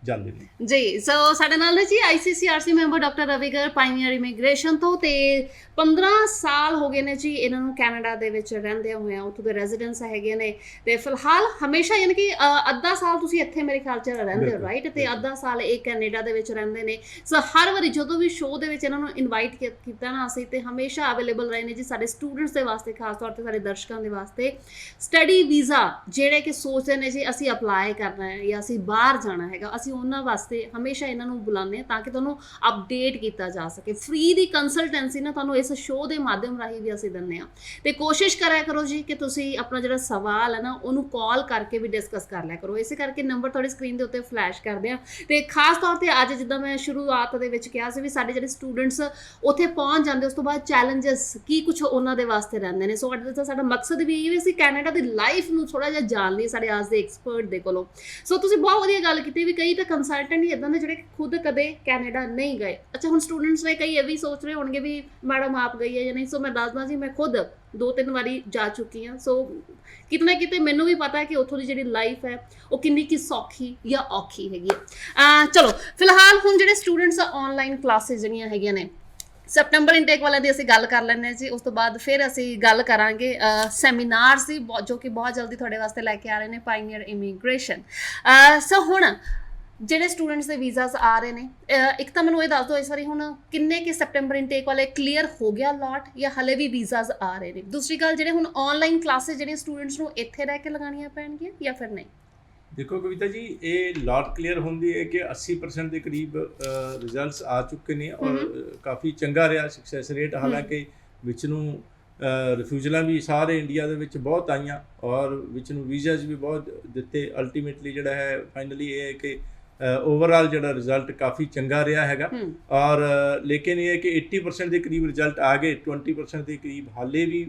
ਜਾਂਦੇ ਨੇ ਜੀ। ਸੋ ਸਾਡੇ ਨਾਲ ਨੇ ਜੀ ICCRC member doctor Ravi Garg, pioneer immigration ਤੋਂ, ਤੇ 15 ਸਾਲ ਹੋ ਗਏ ਨੇ ਜੀ ਇਹਨਾਂ ਨੂੰ ਕੈਨੇਡਾ ਦੇ ਵਿੱਚ ਰਹਿੰਦੇ ਹੋਏ, ਉੱਥੋਂ ਦੇ ਰੈਜ਼ੀਡੈਂਸ ਹੈਗੇ ਨੇ, ਤੇ ਫਿਲਹਾਲ ਹਮੇਸ਼ਾ ਯਾਨੀ ਕਿ ਅੱਧਾ ਸਾਲ ਤੁਸੀਂ ਇੱਥੇ ਮੇਰੇ ਖਿਆਲ 'ਚ ਰਹਿੰਦੇ ਹੋ ਰਾਈਟ, ਤੇ ਅੱਧਾ ਸਾਲ ਇਹ ਕੈਨੇਡਾ ਦੇ ਵਿੱਚ ਰਹਿੰਦੇ ਨੇ। ਸੋ ਹਰ ਵਾਰੀ ਜਦੋਂ ਵੀ ਸ਼ੋਅ ਦੇ ਵਿੱਚ ਇਹਨਾਂ ਨੂੰ ਇਨਵਾਈਟ ਕੀਤਾ ਨਾ ਅਸੀਂ, ਤੇ ਹਮੇਸ਼ਾ ਅਵੇਲੇਬਲ ਰਹੇ ਨੇ ਜੀ ਸਾਡੇ ਸਟੂਡੈਂਟਸ ਦੇ ਵਾਸਤੇ, ਖਾਸ ਤੌਰ 'ਤੇ ਸਾਡੇ ਦਰਸ਼ਕਾਂ ਦੇ ਵਾਸਤੇ। ਸਟੱਡੀ ਵੀਜ਼ਾ ਜਿਹੜੇ ਕਿ ਸੋਚਦੇ ਨੇ ਜੀ ਅਸੀਂ ਅਪਲਾਈ ਕਰਨਾ ਹੈ ਜਾਂ ਅਸੀਂ ਬਾਹਰ ਜਾਣਾ ਹੈਗਾ, ਅਸੀਂ ਉਹਨਾਂ ਵਾਸਤੇ ਹਮੇਸ਼ਾ ਇਹਨਾਂ ਨੂੰ ਬੁਲਾਉਂਦੇ ਹਾਂ ਤਾਂ ਕਿ ਤੁਹਾਨੂੰ ਅਪਡੇਟ ਕੀਤਾ ਜਾ ਸਕੇ। ਫ੍ਰੀ ਦੀ ਕੰਸਲਟੈਂਸੀ ਨਾ ਤੁਹਾਨੂੰ ਇਸ ਸ਼ੋਅ ਦੇ ਮਾਧਿਅਮ ਰਾਹੀਂ ਵੀ ਅਸੀਂ ਦਿੰਦੇ ਹਾਂ, ਤੇ ਕੋਸ਼ਿਸ਼ ਕਰਿਆ ਕਰੋ ਜੀ ਕਿ ਤੁਸੀਂ ਆਪਣਾ ਜਿਹੜਾ ਸਵਾਲ ਹੈ ਨਾ ਉਹਨੂੰ ਕਾਲ ਕਰਕੇ ਵੀ ਡਿਸਕਸ ਕਰ ਲਿਆ ਕਰੋ। ਇਸੇ ਕਰਕੇ ਨੰਬਰ ਤੁਹਾਡੀ ਸਕਰੀਨ ਦੇ ਉੱਤੇ ਫਲੈਸ਼ ਕਰਦੇ ਆ। ਤੇ ਖਾਸ ਤੌਰ ਤੇ ਅੱਜ ਜਿੱਦਾਂ ਮੈਂ ਸ਼ੁਰੂਆਤ ਦੇ ਵਿੱਚ ਕਿਹਾ ਸੀ ਵੀ ਸਾਡੇ ਜਿਹੜੇ ਸਟੂਡੈਂਟਸ ਉੱਥੇ ਪਹੁੰਚ ਜਾਂਦੇ ਉਸ ਤੋਂ ਬਾਅਦ ਚੈਲੰਜਸ ਕੀ ਕੁਝ ਉਹਨਾਂ ਦੇ ਵਾਸਤੇ ਰਹਿੰਦੇ ਨੇ। ਸੋ ਅੱਜ ਦਾ ਸਾਡਾ ਮਕਸਦ ਵੀ ਇਹ ਵੀ ਅਸੀਂ ਕੈਨੇਡਾ ਦੀ ਲਾਈਫ ਨੂੰ ਥੋੜਾ ਜਿਹਾ ਜਾਣ ਲਈ ਸਾਡੇ ਅੱਜ ਦੇ ਐਕਸਪਰਟ ਦੇ ਕੋਲੋਂ। ਸੋ ਤੁਸੀਂ ਬਹੁਤ ਵਧੀਆ ਗੱਲ ਕੀਤੀ ਵੀ ਕਈ ਤਾਂ ਕੰਸਲਟੈਂਟ ਹੀ ਇਦਾਂ ਦੇ ਜਿਹੜੇ ਖੁਦ ਕਦੇ ਕੈਨੇਡਾ ਨਹੀਂ ਗਏ। ਅੱਛਾ, ਹੁਣ ਸਟੂਡੈਂਟਸ ਨੇ ਕਈ ਇਹ ਵੀ ਸੋਚ ਰਹੇ ਹੋਣਗੇ ਵੀ ਮੈਡਮ ਆਪ ਗਈ ਹੈ ਜਾਂ ਨਹੀਂ। ਸੋ ਮੈਂ ਦੱਸਦਾ ਜੀ, ਮੈਂ ਖੁਦ 2-3 ਵਾਰੀ ਜਾ ਚੁੱਕੀ ਹਾਂ। ਸੋ ਕਿਤੇ ਨਾ ਕਿਤੇ ਮੈਨੂੰ ਵੀ ਪਤਾ ਹੈ ਕਿ ਉੱਥੋਂ ਦੀ ਜਿਹੜੀ ਲਾਈਫ ਹੈ ਉਹ ਕਿੰਨੀ ਕੀ ਸੌਖੀ ਜਾਂ ਔਖੀ ਹੈਗੀ ਹੈ। ਚਲੋ ਫਿਲਹਾਲ ਹੁਣ ਜਿਹੜੇ ਸਟੂਡੈਂਟਸ ਆਨਲਾਈਨ ਕਲਾਸਿਸ ਜਿਹੜੀਆਂ ਹੈਗੀਆਂ ਨੇ, ਸੈਪਟੈਂਬਰ ਇਨਟੇਕ ਵਾਲਿਆਂ ਦੀ ਅਸੀਂ ਗੱਲ ਕਰ ਲੈਂਦੇ ਹਾਂ ਜੀ। ਉਸ ਤੋਂ ਬਾਅਦ ਫਿਰ ਅਸੀਂ ਗੱਲ ਕਰਾਂਗੇ ਸੈਮੀਨਾਰਸ ਦੀ, ਜੋ ਕਿ ਬਹੁਤ ਜਲਦੀ ਤੁਹਾਡੇ ਵਾਸਤੇ ਲੈ ਕੇ ਆ ਰਹੇ ਨੇ ਪਾਇਨੀਅਰ ਇਮੀਗ੍ਰੇਸ਼ਨ। ਸੋ ਹੁਣ ਜਿਹੜੇ ਸਟੂਡੈਂਟਸ ਦੇ ਵੀਜ਼ਾਸ ਆ ਰਹੇ ਨੇ, ਇੱਕ ਤਾਂ ਮੈਨੂੰ ਇਹ ਦੱਸ ਦਿਓ ਇਸ ਵਾਰੀ ਹੁਣ ਕਿੰਨੇ ਕਿ ਸੈਪਟੈਂਬਰ ਇਨਟੇਕ ਵਾਲੇ ਕਲੀਅਰ ਹੋ ਗਿਆ ਲਾਟ ਜਾਂ ਹਲੇ ਵੀ ਵੀਜ਼ਾਸ ਆ ਰਹੇ ਨੇ। ਦੂਸਰੀ ਗੱਲ, ਜਿਹੜੇ ਹੁਣ ਆਨਲਾਈਨ ਕਲਾਸਿਸ ਜਿਹੜੀਆਂ ਸਟੂਡੈਂਟਸ ਨੂੰ ਇੱਥੇ ਰਹਿ ਕੇ ਲਗਾਉਣੀਆਂ ਪੈਣਗੀਆਂ ਜਾਂ ਫਿਰ ਨਹੀਂ? ਦੇਖੋ ਕਵਿਤਾ ਜੀ, ਇਹ ਲਾਟ ਕਲੀਅਰ ਹੁੰਦੀ ਹੈ ਕਿ 80% ਦੇ ਕਰੀਬ ਰਿਜ਼ਲਟਸ ਆ ਚੁੱਕੇ ਨੇ ਔਰ ਕਾਫੀ ਚੰਗਾ ਰਿਹਾ ਸਕਸੈਸ ਰੇਟ। ਹਾਲਾਂਕਿ ਵਿੱਚ ਨੂੰ ਰਿਫਿਊਜ਼ਲਾਂ ਵੀ ਸਾਰੇ ਇੰਡੀਆ ਦੇ ਵਿੱਚ ਬਹੁਤ ਆਈਆਂ ਔਰ ਵਿੱਚ ਨੂੰ ਵੀਜ਼ਾਸ ਵੀ ਬਹੁਤ ਦਿੱਤੇ। ਅਲਟੀਮੇਟਲੀ ਜਿਹੜਾ ਹੈ ਫਾਈਨਲੀ ਇਹ ਹੈ ਕਿ ਓਵਰਆਲ ਜਿਹੜਾ ਰਿਜ਼ਲਟ ਕਾਫੀ ਚੰਗਾ ਰਿਹਾ ਹੈਗਾ। ਔਰ ਲੇਕਿਨ ਇਹ ਹੈ ਕਿ 80% ਦੇ ਕਰੀਬ ਰਿਜ਼ਲਟ ਆ ਗਏ, 20% ਦੇ ਕਰੀਬ ਹਾਲੇ ਵੀ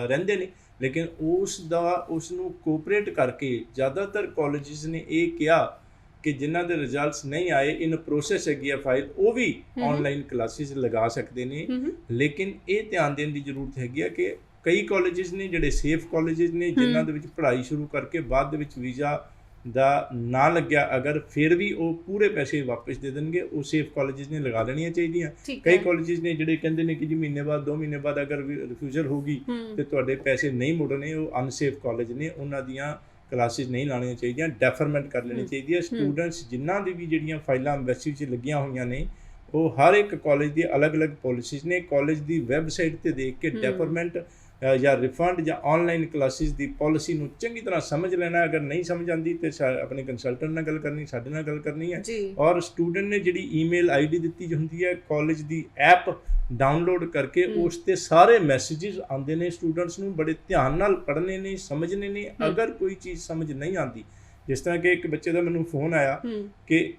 ਰਹਿੰਦੇ ਨੇ। ਲੇਕਿਨ ਉਸ ਨੂੰ ਕੋਆਪਰੇਟ ਕਰਕੇ ਜ਼ਿਆਦਾਤਰ ਕਾਲਜਿਸ ਨੇ ਇਹ ਕਿਹਾ ਕਿ ਜਿਨ੍ਹਾਂ ਦੇ ਰਿਜ਼ਲਟਸ ਨਹੀਂ ਆਏ, ਇਨ ਪ੍ਰੋਸੈਸ ਹੈਗੀ ਆ ਫਾਈਲ, ਉਹ ਵੀ ਆਨਲਾਈਨ ਕਲਾਸਿਸ ਲਗਾ ਸਕਦੇ ਨੇ। ਲੇਕਿਨ ਇਹ ਧਿਆਨ ਦੇਣ ਦੀ ਜ਼ਰੂਰਤ ਹੈਗੀ ਆ ਕਿ ਕਈ ਕਾਲਜਿਸ ਨੇ ਜਿਹੜੇ ਸੇਫ ਕਾਲਜਿਸ ਨੇ, ਜਿਨ੍ਹਾਂ ਦੇ ਵਿੱਚ ਪੜ੍ਹਾਈ ਸ਼ੁਰੂ ਕਰਕੇ ਬਾਅਦ ਦੇ ਵਿੱਚ ਵੀਜ਼ਾ ਦਾ ਨਾ ਲੱਗਿਆ ਅਗਰ, ਫਿਰ ਵੀ ਉਹ ਪੂਰੇ ਪੈਸੇ ਵਾਪਸ ਦੇ ਦੇਣਗੇ। ਉਹ ਸੇਫ ਕਾਲਜਿਸ ਨੇ ਲਗਾ ਲੈਣੀਆਂ ਚਾਹੀਦੀਆਂ। ਕਈ ਕਾਲਜਿਸ ਨੇ ਜਿਹੜੇ ਕਹਿੰਦੇ ਨੇ ਕਿ ਜੀ ਮਹੀਨੇ ਬਾਅਦ 2 ਮਹੀਨੇ ਬਾਅਦ ਅਗਰ ਰਿਫਿਊਜ਼ਲ ਹੋਊਗੀ ਤੇ ਤੁਹਾਡੇ ਪੈਸੇ ਨਹੀਂ ਮੁੜਨੇ, ਉਹ ਅਨਸੇਫ ਕਾਲਜ ਨੇ, ਉਹਨਾਂ ਦੀਆਂ ਕਲਾਸਿਸ ਨਹੀਂ ਲਾਉਣੀਆਂ ਚਾਹੀਦੀਆਂ, ਡੈਫਰਮੈਂਟ ਕਰ ਲੈਣੀ ਚਾਹੀਦੀ ਹੈ। ਸਟੂਡੈਂਟਸ ਜਿਨ੍ਹਾਂ ਦੀ ਵੀ ਜਿਹੜੀਆਂ ਫਾਈਲਾਂ ਐਮਬੈਸੀ 'ਚ ਲੱਗੀਆਂ ਹੋਈਆਂ ਨੇ, ਉਹ ਹਰ ਇੱਕ ਕਾਲਜ ਦੀ ਅਲੱਗ-ਅਲੱਗ ਪੋਲਿਸੀਜ਼ ਨੇ। ਕਾਲਜ ਦੀ ਵੈਬਸਾਈਟ 'ਤੇ ਦੇਖ ਕੇ ਡੈਫਰਮੈਂਟ ਜਾਂ ਰਿਫੰਡ ਜਾਂ ਆਨਲਾਈਨ ਕਲਾਸਿਸ ਦੀ ਪੋਲਿਸੀ ਨੂੰ ਚੰਗੀ ਤਰ੍ਹਾਂ ਸਮਝ ਲੈਣਾ। ਅਗਰ ਨਹੀਂ ਸਮਝ ਆਉਂਦੀ ਤੇ ਆਪਣੇ ਕੰਸਲਟੈਂਟ ਨਾਲ ਗੱਲ ਕਰਨੀ, ਸਾਡੇ ਨਾਲ ਗੱਲ ਕਰਨੀ ਹੈ। ਔਰ ਸਟੂਡੈਂਟ ਨੇ ਜਿਹੜੀ ਈਮੇਲ ਆਈਡੀ ਦਿੱਤੀ ਹੁੰਦੀ ਹੈ, ਕਾਲਜ ਦੀ ਐਪ ਡਾਊਨਲੋਡ ਕਰਕੇ ਉਸ 'ਤੇ ਸਾਰੇ ਮੈਸੇਜਿਸ ਆਉਂਦੇ ਨੇ। ਸਟੂਡੈਂਟਸ ਨੂੰ ਬੜੇ ਧਿਆਨ ਨਾਲ ਪੜ੍ਹਨੇ ਨੇ, ਸਮਝਣੇ ਨੇ। ਅਗਰ ਕੋਈ ਚੀਜ਼ ਸਮਝ ਨਹੀਂ ਆਉਂਦੀ, ਜਿਸ ਤਰ੍ਹਾਂ ਕਿ ਇੱਕ ਬੱਚੇ ਦਾ ਮੈਨੂੰ ਫੋਨ ਆਇਆ ਕਿ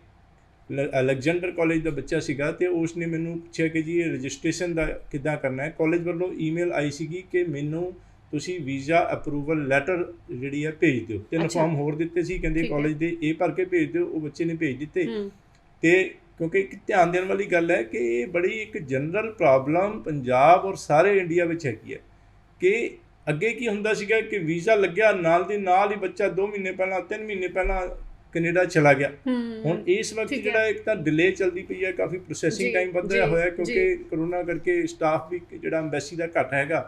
ਅਲੈਗਜ਼ੈਂਡਰ ਕਾਲਜ ਦਾ ਬੱਚਾ ਸੀਗਾ ਤੇ ਉਸ ਨੇ ਮੈਨੂੰ ਪੁੱਛਿਆ ਕਿ ਜੀ ਇਹ ਰਜਿਸਟ੍ਰੇਸ਼ਨ ਦਾ ਕਿੱਦਾਂ ਕਰਨਾ ਹੈ। ਕਾਲਜ ਵੱਲੋਂ ਈਮੇਲ ਆਈ ਸੀਗੀ ਕਿ ਮੈਨੂੰ ਤੁਸੀਂ ਵੀਜ਼ਾ ਅਪਰੂਵਲ ਲੈਟਰ ਜਿਹੜੀ ਆ ਭੇਜ ਦਿਓ। 3 ਫਾਰਮ ਹੋਰ ਦਿੱਤੇ ਸੀ, ਕਹਿੰਦੇ ਕਾਲਜ ਦੇ ਇਹ ਭਰ ਕੇ ਭੇਜ ਦਿਓ। ਉਹ ਬੱਚੇ ਨੇ ਭੇਜ ਦਿੱਤੇ। ਤੇ ਕਿਉਂਕਿ ਇੱਕ ਧਿਆਨ ਦੇਣ ਵਾਲੀ ਗੱਲ ਹੈ ਕਿ ਇਹ ਬੜੀ ਇੱਕ ਜਨਰਲ ਪ੍ਰੋਬਲਮ ਪੰਜਾਬ ਔਰ ਸਾਰੇ ਇੰਡੀਆ ਵਿੱਚ ਹੈਗੀ ਹੈ ਕਿ ਅੱਗੇ ਕੀ ਹੁੰਦਾ ਸੀਗਾ ਕਿ ਵੀਜ਼ਾ ਲੱਗਿਆ ਨਾਲ ਦੀ ਨਾਲ ਹੀ ਬੱਚਾ 2 ਮਹੀਨੇ ਪਹਿਲਾਂ 3 ਮਹੀਨੇ ਪਹਿਲਾਂ ਕੈਨੇਡਾ ਚਲਾ ਗਿਆ। ਹੁਣ ਇਸ ਵਕਤ ਜਿਹੜਾ ਇੱਕ ਤਾਂ ਡਿਲੇ ਚੱਲਦੀ ਪਈ ਹੈ, ਕਾਫੀ ਪ੍ਰੋਸੈਸਿੰਗ ਟਾਈਮ ਵਧਿਆ ਹੋਇਆ ਕਿਉਂਕਿ ਕਰੋਨਾ ਕਰਕੇ ਸਟਾਫ ਵੀ ਜਿਹੜਾ ਐਮਬੈਸੀ ਦਾ ਘੱਟ ਹੈਗਾ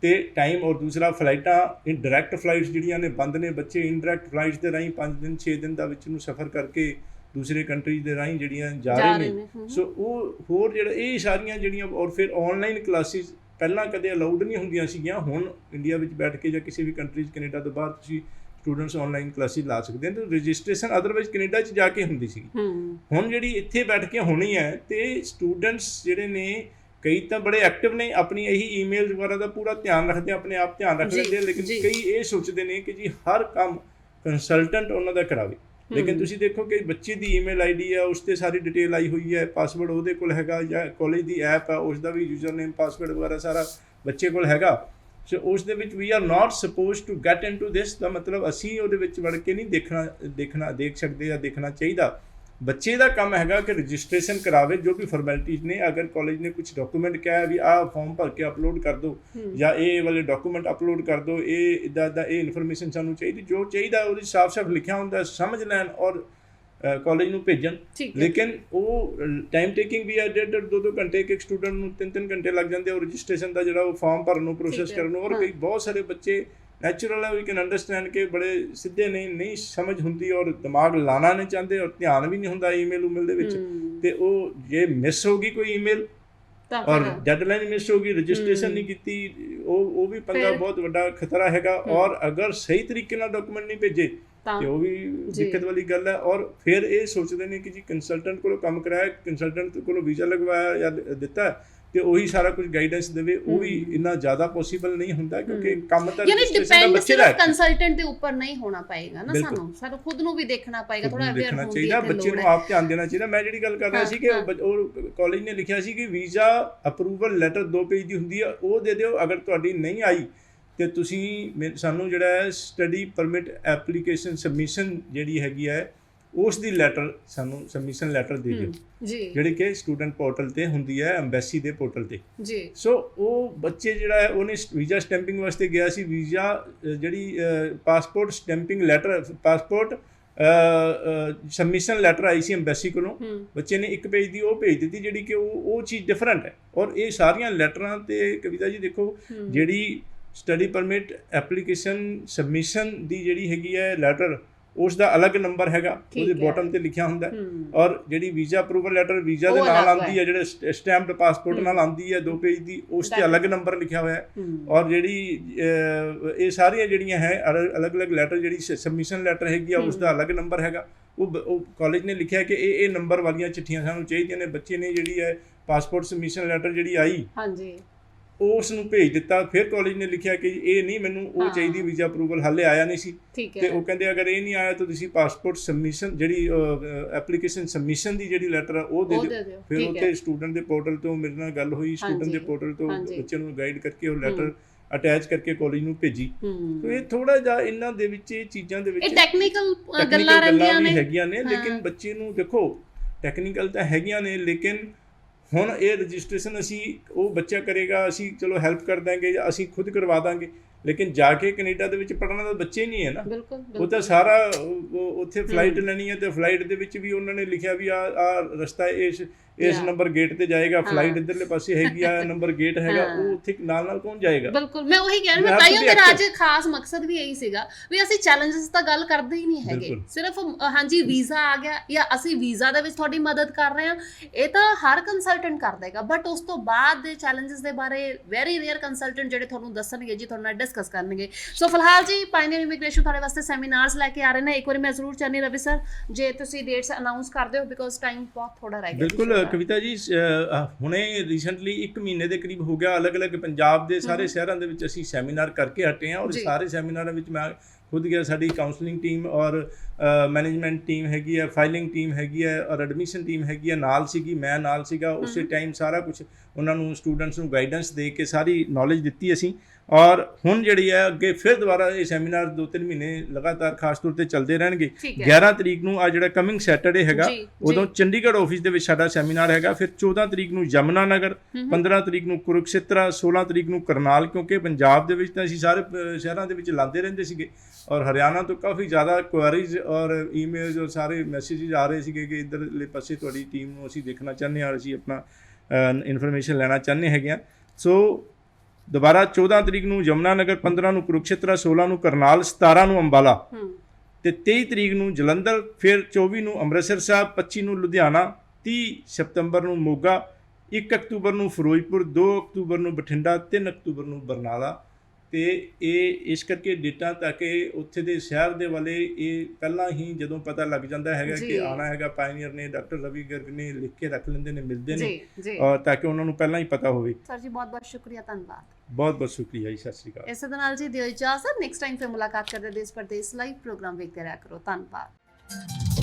ਤੇ ਟਾਈਮ। ਔਰ ਦੂਸਰਾ ਫਲਾਈਟਾਂ ਡਾਇਰੈਕਟ ਫਲਾਈਟਸ ਜਿਹੜੀਆਂ ਨੇ ਬੰਦ ਨੇ। ਬੱਚੇ ਇਨਡਾਇਰੈਕਟ ਫਲਾਈਟਸ ਦੇ ਰਾਹੀਂ 5 ਦਿਨ 6 ਦਿਨ ਦਾ ਵਿੱਚ ਨੂੰ ਸਫ਼ਰ ਕਰਕੇ ਦੂਸਰੇ ਕੰਟਰੀਜ਼ ਦੇ ਰਾਹੀਂ ਜਿਹੜੀਆਂ ਜਾ ਰਹੇ ਨੇ। ਸੋ ਉਹ ਹੋਰ ਜਿਹੜਾ ਇਹ ਸਾਰੀਆਂ ਜਿਹੜੀਆਂ ਔਰ ਫਿਰ ਆਨਲਾਈਨ ਕਲਾਸਿਸ ਪਹਿਲਾਂ ਕਦੇ ਅਲਾਊਡ ਨਹੀਂ ਹੁੰਦੀਆਂ ਸੀਗੀਆਂ। ਹੁਣ ਇੰਡੀਆ ਵਿੱਚ ਬੈਠ ਕੇ ਜਾਂ ਕਿਸੇ ਵੀ ਕੰਟਰੀਜ਼ ਕੈਨੇਡਾ ਤੋਂ ਬਾਹਰ ਤੁਸੀਂ ਸਟੂਡੈਂਟਸ ਆਨਲਾਈਨ ਕਲਾਸਿਸ ਲਾ ਸਕਦੇ ਹਨ। ਤੇ ਰਜਿਸਟ੍ਰੇਸ਼ਨ ਅਦਰਵਾਈਜ਼ ਕੈਨੇਡਾ 'ਚ ਜਾ ਕੇ ਹੁੰਦੀ ਸੀਗੀ। ਹੁਣ ਜਿਹੜੀ ਇੱਥੇ ਬੈਠ ਕੇ ਹੋਣੀ ਹੈ ਤੇ ਸਟੂਡੈਂਟਸ ਜਿਹੜੇ ਨੇ ਕਈ ਤਾਂ ਬੜੇ ਐਕਟਿਵ ਨੇ, ਆਪਣੀ ਇਹੀ ਈਮੇਲ ਵਗੈਰਾ ਦਾ ਪੂਰਾ ਧਿਆਨ ਰੱਖਦੇ, ਆਪਣੇ ਆਪ ਧਿਆਨ ਰੱਖ ਲੈਂਦੇ, ਲੇਕਿਨ ਕਈ ਇਹ ਸੋਚਦੇ ਨੇ ਕਿ ਜੀ ਹਰ ਕੰਮ ਕੰਸਲਟੈਂਟ ਉਹਨਾਂ ਦਾ ਕਰਾਵੇ। ਲੇਕਿਨ ਤੁਸੀਂ ਦੇਖੋ ਕਿ ਬੱਚੇ ਦੀ ਈਮੇਲ ਆਈਡੀ ਹੈ, ਉਸ 'ਤੇ ਸਾਰੀ ਡਿਟੇਲ ਆਈ ਹੋਈ ਹੈ, ਪਾਸਵਰਡ ਉਹਦੇ ਕੋਲ ਹੈਗਾ, ਜਾਂ ਕਾਲਜ ਦੀ ਐਪ ਹੈ ਉਸ ਦਾ ਵੀ ਯੂਜ਼ਰ ਨੇਮ ਪਾਸਵਰਡ ਵਗੈਰਾ ਸਾਰਾ ਬੱਚੇ ਕੋਲ ਹੈਗਾ। ਸੋ ਉਸ ਦੇ ਵਿੱਚ we are not suppose to get into this, ਦਾ ਮਤਲਬ ਅਸੀਂ ਉਹਦੇ ਵਿੱਚ ਵੜ ਕੇ ਨਹੀਂ ਦੇਖ ਸਕਦੇ ਜਾਂ ਦੇਖਣਾ ਚਾਹੀਦਾ। ਬੱਚੇ ਦਾ ਕੰਮ ਹੈਗਾ ਕਿ ਰਜਿਸਟ੍ਰੇਸ਼ਨ ਕਰਾਵੇ, ਜੋ ਵੀ ਫਾਰਮੈਲਿਟੀਜ਼ ਨੇ। ਅਗਰ ਕਾਲਜ ਨੇ ਕੁਝ ਡਾਕੂਮੈਂਟ ਕਿਹਾ ਵੀ ਆਹ ਫਾਰਮ ਭਰ ਕੇ ਅਪਲੋਡ ਕਰ ਦਿਓ ਜਾਂ ਇਹ ਵਾਲੇ ਡਾਕੂਮੈਂਟ ਅਪਲੋਡ ਕਰ ਦਿਓ, ਇਹ ਇੱਦਾਂ ਦਾ ਇਹ ਇਨਫੋਰਮੇਸ਼ਨ ਸਾਨੂੰ ਚਾਹੀਦੀ, ਜੋ ਚਾਹੀਦਾ ਉਹਦੇ ਸਾਫ਼-ਸਾਫ਼ ਲਿਖਿਆ ਹੁੰਦਾ, ਸਮਝ ਲੈਣ ਔਰ ਕਾਲਜ ਨੂੰ ਭੇਜਣ। ਲੇਕਿਨ ਉਹ ਟਾਈਮ ਟੇਕਿੰਗ ਵੀ ਹੈ, 1.5-2 ਘੰਟੇ, ਇੱਕ ਸਟੂਡੈਂਟ ਨੂੰ 3-3 ਘੰਟੇ ਲੱਗ ਜਾਂਦੇ ਉਹ ਰਜਿਸਟ੍ਰੇਸ਼ਨ ਦਾ ਜਿਹੜਾ ਉਹ ਫਾਰਮ ਭਰਨ ਨੂੰ, ਪ੍ਰੋਸੈਸ ਕਰਨ ਨੂੰ। ਔਰ ਕਈ ਬਹੁਤ ਸਾਰੇ ਬੱਚੇ ਨੈਚੁਰਲ ਹੈ, ਵੀ ਕੈਨ ਅੰਡਰਸਟੈਂਡ ਕਿ ਬੜੇ ਸਿੱਧੇ ਨਹੀਂ ਸਮਝ ਹੁੰਦੀ ਔਰ ਦਿਮਾਗ ਲਾਣਾ ਨਹੀਂ ਚਾਹੁੰਦੇ ਔਰ ਧਿਆਨ ਵੀ ਨਹੀਂ ਹੁੰਦਾ ਈਮੇਲ ਦੇ ਵਿੱਚ, ਤੇ ਉਹ ਜੇ ਮਿਸ ਹੋ ਗਈ ਕੋਈ ਈਮੇਲ ਔਰ ਡੈਡਲਾਈਨ ਮਿਸ ਹੋ ਗਈ, ਰਜਿਸਟ੍ਰੇਸ਼ਨ ਨਹੀਂ ਕੀਤੀ, ਉਹ ਵੀ ਪੰਗਾ ਬਹੁਤ ਵੱਡਾ ਖਤਰਾ ਹੈਗਾ। ਔਰ ਅਗਰ ਸਹੀ ਤਰੀਕੇ ਨਾਲ ਡਾਕੂਮੈਂਟ ਨਹੀਂ ਭੇਜੇ ਤੇ ਉਹ ਵੀ ਦਿੱਕਤ ਵਾਲੀ ਗੱਲ ਹੈ। ਔਰ ਫਿਰ ਇਹ ਸੋਚਦੇ ਨੇ ਕਿ ਜੀ ਕੰਸਲਟੈਂਟ ਕੋਲੋਂ ਕੰਮ ਕਰਾਇਆ, ਕੰਸਲਟੈਂਟ ਕੋਲੋਂ ਵੀਜ਼ਾ ਲਗਵਾਇਆ ਜਾਂ ਦਿੱਤਾ ਤੇ ਉਹੀ ਸਾਰਾ ਕੁਝ ਗਾਈਡੈਂਸ ਦੇਵੇ, ਉਹ ਵੀ ਇੰਨਾ ਜ਼ਿਆਦਾ ਪੋਸੀਬਲ ਨਹੀਂ ਹੁੰਦਾ, ਕਿਉਂਕਿ ਕੰਮ ਤਾਂ ਬੱਚੇ ਦਾ ਕੰਸਲਟੈਂਟ ਦੇ ਉੱਪਰ ਨਹੀਂ ਹੋਣਾ ਪਏਗਾ ਨਾ, ਸਾਨੂੰ ਖੁਦ ਨੂੰ ਵੀ ਦੇਖਣਾ ਪਏਗਾ, ਥੋੜਾ ਅਵੇਅਰ ਹੋਣਾ ਚਾਹੀਦਾ, ਬੱਚੇ ਨੂੰ ਆਪ ਧਿਆਨ ਦੇਣਾ ਚਾਹੀਦਾ। ਮੈਂ ਜਿਹੜੀ ਗੱਲ ਕਰ ਰਿਹਾ ਸੀ ਕਿ ਉਹ ਕਾਲਜ ਨੇ ਲਿਖਿਆ ਸੀ ਕਿ ਵੀਜ਼ਾ ਅਪਰੂਵਲ ਲੈਟਰ 2 ਪੇਜ ਦੀ ਹੁੰਦੀ ਹੈ, ਉਹ ਦੇ ਦਿਓ। ਅਗਰ ਤੁਹਾਡੀ ਨਹੀਂ ਆਈ ਤੇ ਤੁਸੀਂ ਸਾਨੂੰ ਜਿਹੜਾ ਹੈ ਸਟੱਡੀ ਪਰਮਿਟ ਐਪਲੀਕੇਸ਼ਨ ਸਬਮਿਸ਼ਨ ਜਿਹੜੀ ਹੈਗੀ ਹੈ ਉਸ ਦੀ ਲੈਟਰ ਸਾਨੂੰ ਸਬਮਿਸ਼ਨ ਲੈਟਰ ਦੇ ਦਿਓ, ਜਿਹੜੀ ਕਿ ਸਟੂਡੈਂਟ ਪੋਰਟਲ ਤੇ ਹੁੰਦੀ ਹੈ, ਐਮਬੈਸੀ ਦੇ ਪੋਰਟਲ ਤੇ। ਸੋ ਉਹ ਬੱਚੇ ਜਿਹੜਾ ਹੈ ਉਹਨੇ ਵੀਜ਼ਾ ਸਟੈਂਪਿੰਗ ਵਾਸਤੇ ਗਿਆ ਸੀ, ਵੀਜ਼ਾ ਜਿਹੜੀ passport stamping letter, passport submission letter ਆਈ ਸੀ ਐਮਬੈਸੀ ਕੋਲੋਂ, ਬੱਚੇ ਨੇ 1 ਪੇਜ ਦੀ ਉਹ ਭੇਜ ਦਿੱਤੀ, ਜਿਹੜੀ ਕਿ ਉਹ ਚੀਜ਼ ਡਿਫਰੈਂਟ ਹੈ। ਔਰ ਇਹ ਸਾਰੀਆਂ ਲੈਟਰਾਂ ਤੇ ਕਵਿਤਾ ਜੀ ਦੇਖੋ, ਜਿਹੜੀ ਸਟੱਡੀ ਪਰਮਿਟ ਐਪਲੀਕੇਸ਼ਨ ਸਬਮਿਸ਼ਨ ਦੀ ਜਿਹੜੀ ਹੈਗੀ ਹੈ ਲੈਟਰ, ਉਸ ਦਾ ਅਲੱਗ ਨੰਬਰ ਹੈਗਾ, ਉਹਦੇ ਬਾਟਮ ਤੇ ਲਿਖਿਆ ਹੁੰਦਾ। ਔਰ ਜਿਹੜੀ ਵੀਜ਼ਾ ਅਪਰੂਵਲ ਲੈਟਰ ਵੀਜ਼ਾ ਦੇ ਨਾਲ ਆਉਂਦੀ ਹੈ, ਜਿਹੜੇ ਸਟੈਂਪਡ ਪਾਸਪੋਰਟ ਨਾਲ ਆਉਂਦੀ ਹੈ 2 ਪੇਜ ਦੀ, ਉਸ ਤੇ ਅਲੱਗ ਨੰਬਰ ਲਿਖਿਆ ਹੋਇਆ ਹੈ। ਔਰ ਜਿਹੜੀ ਇਹ ਸਾਰੀਆਂ ਜਿਹੜੀਆਂ ਹੈ ਅਲੱਗ-ਅਲੱਗ ਲੈਟਰ, ਜਿਹੜੀ ਸਬਮਿਸ਼ਨ ਲੈਟਰ ਹੈਗੀ ਆ ਉਸ ਦਾ ਅਲੱਗ ਨੰਬਰ ਹੈਗਾ। ਉਹ ਕਾਲਜ ਨੇ ਲਿਖਿਆ ਕਿ ਇਹ ਨੰਬਰ ਵਾਲੀਆਂ ਚਿੱਠੀਆਂ ਸਾਨੂੰ ਚਾਹੀਦੀਆਂ ਨੇ। ਬੱਚੇ ਨੇ ਜਿਹੜੀ ਹੈ ਪਾਸਪੋਰਟ ਸਬਮਿਸ਼ਨ ਲੈਟਰ ਜਿਹੜੀ ਆਈ, ਉਸ ਨੂੰ ਭੇਜ ਦਿੱਤਾ। ਫਿਰ ਕਾਲਜ ਨੇ ਲਿਖਿਆ ਕਿ ਇਹ ਨਹੀਂ, ਮੈਨੂੰ ਉਹ ਚਾਹੀਦੀ ਵੀਜ਼ਾ ਅਪਰੂਵਲ, ਹਾਲੇ ਆਇਆ ਨਹੀਂ ਸੀ। ਤੇ ਉਹ ਕਹਿੰਦੇ ਅਗਰ ਇਹ ਨਹੀਂ ਆਇਆ ਤਾਂ ਤੁਸੀਂ ਪਾਸਪੋਰਟ ਸਬਮਿਸ਼ਨ ਜਿਹੜੀ ਐਪਲੀਕੇਸ਼ਨ ਸਬਮਿਸ਼ਨ ਦੀ ਜਿਹੜੀ ਲੈਟਰ ਆ ਉਹ ਦੇ ਦਿਓ। ਫਿਰ ਉੱਥੇ ਸਟੂਡੈਂਟ ਦੇ ਪੋਰਟਲ ਤੋਂ ਮੇਰੇ ਨਾਲ ਗੱਲ ਹੋਈ, ਸਟੂਡੈਂਟ ਦੇ ਪੋਰਟਲ ਤੋਂ ਬੱਚੇ ਨੂੰ ਗਾਈਡ ਕਰਕੇ ਉਹ ਲੈਟਰ ਅਟੈਚ ਕਰਕੇ ਕਾਲਜ ਨੂੰ ਭੇਜੀ। ਸੋ ਇਹ ਥੋੜਾ ਜਿਹਾ ਇਹਨਾਂ ਦੇ ਵਿੱਚ, ਇਹ ਚੀਜ਼ਾਂ ਦੇ ਵਿੱਚ ਟੈਕਨੀਕਲ ਗੱਲਾਂ ਰਹਿੰਦੀਆਂ ਨੇ, ਹੈਗੀਆਂ ਨੇ। ਲੇਕਿਨ ਬੱਚੇ ਨੂੰ ਦੇਖੋ, ਟੈਕਨੀਕਲ ਤਾਂ ਹੈਗੀਆਂ ਨੇ, ਲੇਕਿਨ ਹੁਣ ਇਹ ਰਜਿਸਟ੍ਰੇਸ਼ਨ ਅਸੀਂ ਉਹ ਬੱਚਾ ਕਰੇਗਾ, ਅਸੀਂ ਚਲੋ ਹੈਲਪ ਕਰ ਦਾਂਗੇ ਜਾਂ ਅਸੀਂ ਖੁਦ ਕਰਵਾ ਦਾਂਗੇ, ਲੇਕਿਨ ਜਾ ਕੇ ਕੈਨੇਡਾ ਦੇ ਵਿੱਚ ਪੜ੍ਹਨਾ ਤਾਂ ਬੱਚੇ ਨਹੀਂ ਹੈ ਨਾ। ਉਹ ਤਾਂ ਸਾਰਾ ਉੱਥੇ ਫਲਾਈਟ ਲੈਣੀ ਹੈ, ਤੇ ਫਲਾਈਟ ਦੇ ਵਿੱਚ ਵੀ ਉਹਨਾਂ ਨੇ ਲਿਖਿਆ ਵੀ ਆ ਰਸਤਾ ਇਸ ਨੰਬਰ ਗੇਟ ਤੇ ਜਾਏਗਾ, ਫਲਾਈਟ ਇੱਧਰਲੇ ਪਾਸੇ ਹੈਗੀ ਆ, ਨੰਬਰ ਗੇਟ ਹੈਗਾ, ਉਹ ਉੱਥੇ ਨਾਲ ਕੌਣ ਜਾਏਗਾ। ਬਿਲਕੁਲ, ਮੈਂ ਉਹੀ ਕਹਿ ਰਹੀ ਹਾਂ, ਤਾਈਓ ਮੇਰਾ ਅੱਜ ਖਾਸ ਮਕਸਦ ਵੀ ਇਹੀ ਸੀਗਾ ਵੀ ਅਸੀਂ ਚੈਲੰਜਸ ਤਾਂ ਗੱਲ ਕਰਦੇ ਹੀ ਨਹੀਂ ਹੈਗੇ, ਸਿਰਫ ਹਾਂਜੀ ਵੀਜ਼ਾ ਆ ਗਿਆ ਜਾਂ ਅਸੀਂ ਵੀਜ਼ਾ ਦੇ ਵਿੱਚ ਤੁਹਾਡੀ ਮਦਦ ਕਰ ਰਹੇ ਹਾਂ, ਇਹ ਤਾਂ ਹਰ ਕੰਸਲਟੈਂਟ ਕਰ ਦੇਗਾ। ਬਟ ਉਸ ਤੋਂ ਬਾਅਦ ਦੇ ਚੈਲੰਜਸ ਦੇ ਬਾਰੇ ਵੈਰੀ ਰੇਅਰ ਕੰਸਲਟੈਂਟ ਜਿਹੜੇ ਤੁਹਾਨੂੰ ਦੱਸਣਗੇ ਜੀ, ਤੁਹਾਡੇ ਨਾਲ ਡਿਸਕਸ ਕਰਨਗੇ। ਸੋ ਫਿਲਹਾਲ ਜੀ ਪਾਇਨੀਅਰ ਇਮੀਗ੍ਰੇਸ਼ਨ ਤੁਹਾਡੇ ਵਾਸਤੇ ਸੈਮੀਨਾਰਸ ਲੈ ਕੇ ਆ ਰਹੇ ਨੇ। ਇੱਕ ਵਾਰੀ ਮੈਂ ਜ਼ਰੂਰ ਚਾਹਨੀ ਰਵੀ ਸਰ, ਜੇ ਤੁਸੀਂ ਡੇਟਸ ਅਨਾਉਂਸ ਕਰ ਦਿਓ, ਬਿਕੋਜ਼ ਟਾਈਮ ਬਹੁਤ ਥੋੜਾ ਰਹਿ ਗਿਆ। ਬਿਲਕੁਲ ਕਵਿਤਾ ਜੀ, ਹੁਣੇ ਰੀਸੈਂਟਲੀ 1 ਮਹੀਨੇ ਦੇ ਕਰੀਬ ਹੋ ਗਿਆ, ਅਲੱਗ-ਅਲੱਗ ਪੰਜਾਬ ਦੇ ਸਾਰੇ ਸ਼ਹਿਰਾਂ ਦੇ ਵਿੱਚ ਅਸੀਂ ਸੈਮੀਨਾਰ ਕਰਕੇ ਹਟੇ ਹਾਂ। ਔਰ ਸਾਰੇ ਸੈਮੀਨਾਰਾਂ ਵਿੱਚ ਮੈਂ ਖੁਦ ਗਿਆ, ਸਾਡੀ ਕਾਉਂਸਲਿੰਗ ਟੀਮ ਔਰ ਮੈਨੇਜਮੈਂਟ ਟੀਮ ਹੈਗੀ ਹੈ, ਫਾਈਲਿੰਗ ਟੀਮ ਹੈਗੀ ਹੈ ਔਰ ਐਡਮਿਸ਼ਨ ਟੀਮ ਹੈਗੀ ਹੈ, ਨਾਲ ਸੀਗੀ, ਮੈਂ ਨਾਲ ਸੀਗਾ। ਉਸੇ ਟਾਈਮ ਸਾਰਾ ਕੁਝ ਉਹਨਾਂ ਨੂੰ ਸਟੂਡੈਂਟਸ ਨੂੰ ਗਾਈਡੈਂਸ ਦੇ ਕੇ ਸਾਰੀ ਨੌਲੇਜ ਦਿੱਤੀ ਅਸੀਂ। ਔਰ ਹੁਣ ਜਿਹੜੀ ਹੈ ਅੱਗੇ ਫਿਰ ਦੁਬਾਰਾ ਇਹ ਸੈਮੀਨਾਰ 2-3 ਮਹੀਨੇ ਲਗਾਤਾਰ ਖਾਸ ਤੌਰ ਤੇ ਚੱਲਦੇ ਰਹਿਣਗੇ। 11 ਤਰੀਕ ਨੂੰ ਆ ਜਿਹੜਾ ਕਮਿੰਗ ਸੈਟਰਡੇ ਹੈਗਾ, ਉਦੋਂ ਚੰਡੀਗੜ੍ਹ ਆਫਿਸ ਦੇ ਵਿੱਚ ਸਾਡਾ ਸੈਮੀਨਾਰ ਹੈਗਾ। ਫਿਰ 14 ਤਰੀਕ ਨੂੰ ਯਮੁਨਾ ਨਗਰ, 15 ਤਰੀਕ ਨੂੰ ਕੁਰੂਕਸ਼ੇਤਰ, 16 ਤਰੀਕ ਨੂੰ ਕਰਨਾਲ, ਕਿਉਂਕਿ ਪੰਜਾਬ ਦੇ ਵਿੱਚ ਤਾਂ ਅਸੀਂ ਸਾਰੇ ਸ਼ਹਿਰਾਂ ਦੇ ਵਿੱਚ ਲਾਉਂਦੇ ਰਹਿੰਦੇ ਸੀਗੇ। ਔਰ ਹਰਿਆਣਾ ਤੋਂ ਕਾਫੀ ਜ਼ਿਆਦਾ ਕੁਐਰੀਜ਼ ਔਰ ਈਮੇਲਸ ਔਰ ਸਾਰੇ ਮੈਸੇਜਿਸ ਆ ਰਹੇ ਸੀਗੇ ਕਿ ਇੱਧਰਲੇ ਪਾਸੇ ਤੁਹਾਡੀ ਟੀਮ ਨੂੰ ਅਸੀਂ ਦੇਖਣਾ ਚਾਹੁੰਦੇ ਹਾਂ, ਅਸੀਂ ਆਪਣਾ ਇਨਫੋਰਮੇਸ਼ਨ ਲੈਣਾ ਚਾਹੁੰਦੇ ਹੈਗੇ ਹਾਂ। ਸੋ ਦੁਬਾਰਾ 14 ਤਰੀਕ ਨੂੰ ਯਮੁਨਾ ਨਗਰ, 15 ਨੂੰ ਕੁਰੂਕਸ਼ੇਤਰ, 16 ਨੂੰ ਕਰਨਾਲ, 17 ਨੂੰ ਅੰਬਾਲਾ ਤੇ 23 ਤਰੀਕ ਨੂੰ ਜਲੰਧਰ, ਫਿਰ 24 ਨੂੰ ਅੰਮ੍ਰਿਤਸਰ ਸਾਹਿਬ, 25 ਨੂੰ ਲੁਧਿਆਣਾ, 30 ਸਤੰਬਰ ਨੂੰ ਮੋਗਾ, 1 ਅਕਤੂਬਰ ਨੂੰ ਫਿਰੋਜ਼ਪੁਰ, 2 ਅਕਤੂਬਰ ਨੂੰ ਬਠਿੰਡਾ, 3 ਅਕਤੂਬਰ ਨੂੰ ਬਰਨਾਲਾ ਤੇ ਇਹ ਇਸ ਕਰਕੇ ਡੇਟਾ ਤਾਂ ਕਿ ਉੱਥੇ ਦੇ ਸ਼ਹਿਰ ਦੇ ਵਾਲੇ ਇਹ ਪਹਿਲਾਂ ਹੀ ਜਦੋਂ ਪਤਾ ਲੱਗ ਜਾਂਦਾ ਹੈਗਾ ਜੀ। ਕਿ ਆਉਣਾ ਹੈਗਾ, ਪਾਇਨੀਅਰ ਨੇ, ਡਾਕਟਰ ਰਵੀ ਗਰਗ ਨੇ ਲਿਖ ਕੇ ਰੱਖ ਲੈਂਦੇ ਨੇ, ਮਿਲਦੇ ਨੇ ਜੀ ਜੀ ਤਾਂ ਕਿ ਉਹਨਾਂ ਨੂੰ ਪਹਿਲਾਂ ਹੀ ਪਤਾ ਹੋਵੇ। ਸਰ ਜੀ ਬਹੁਤ ਬਹੁਤ ਸ਼ੁਕਰੀਆ, ਧੰਨਵਾਦ। ਬਹੁਤ ਬਹੁਤ ਸ਼ੁਕਰੀਆ ਜੀ, ਸਤਿ ਸ਼੍ਰੀ ਅਕਾਲ। ਇਸੇ ਦੇ ਨਾਲ ਜੀ ਦਿਓ ਇਜਾਜ਼ਤ, ਨੈਕਸਟ ਟਾਈਮ ਫਿਰ ਮੁਲਾਕਾਤ ਕਰਦੇ ਦੇਸ਼ ਪਰਦੇਸ ਲਾਈਵ ਪ੍ਰੋਗਰਾਮ ਵੇਖਦੇ ਰਿਹਾ ਕਰੋ। ਧੰਨਵਾਦ।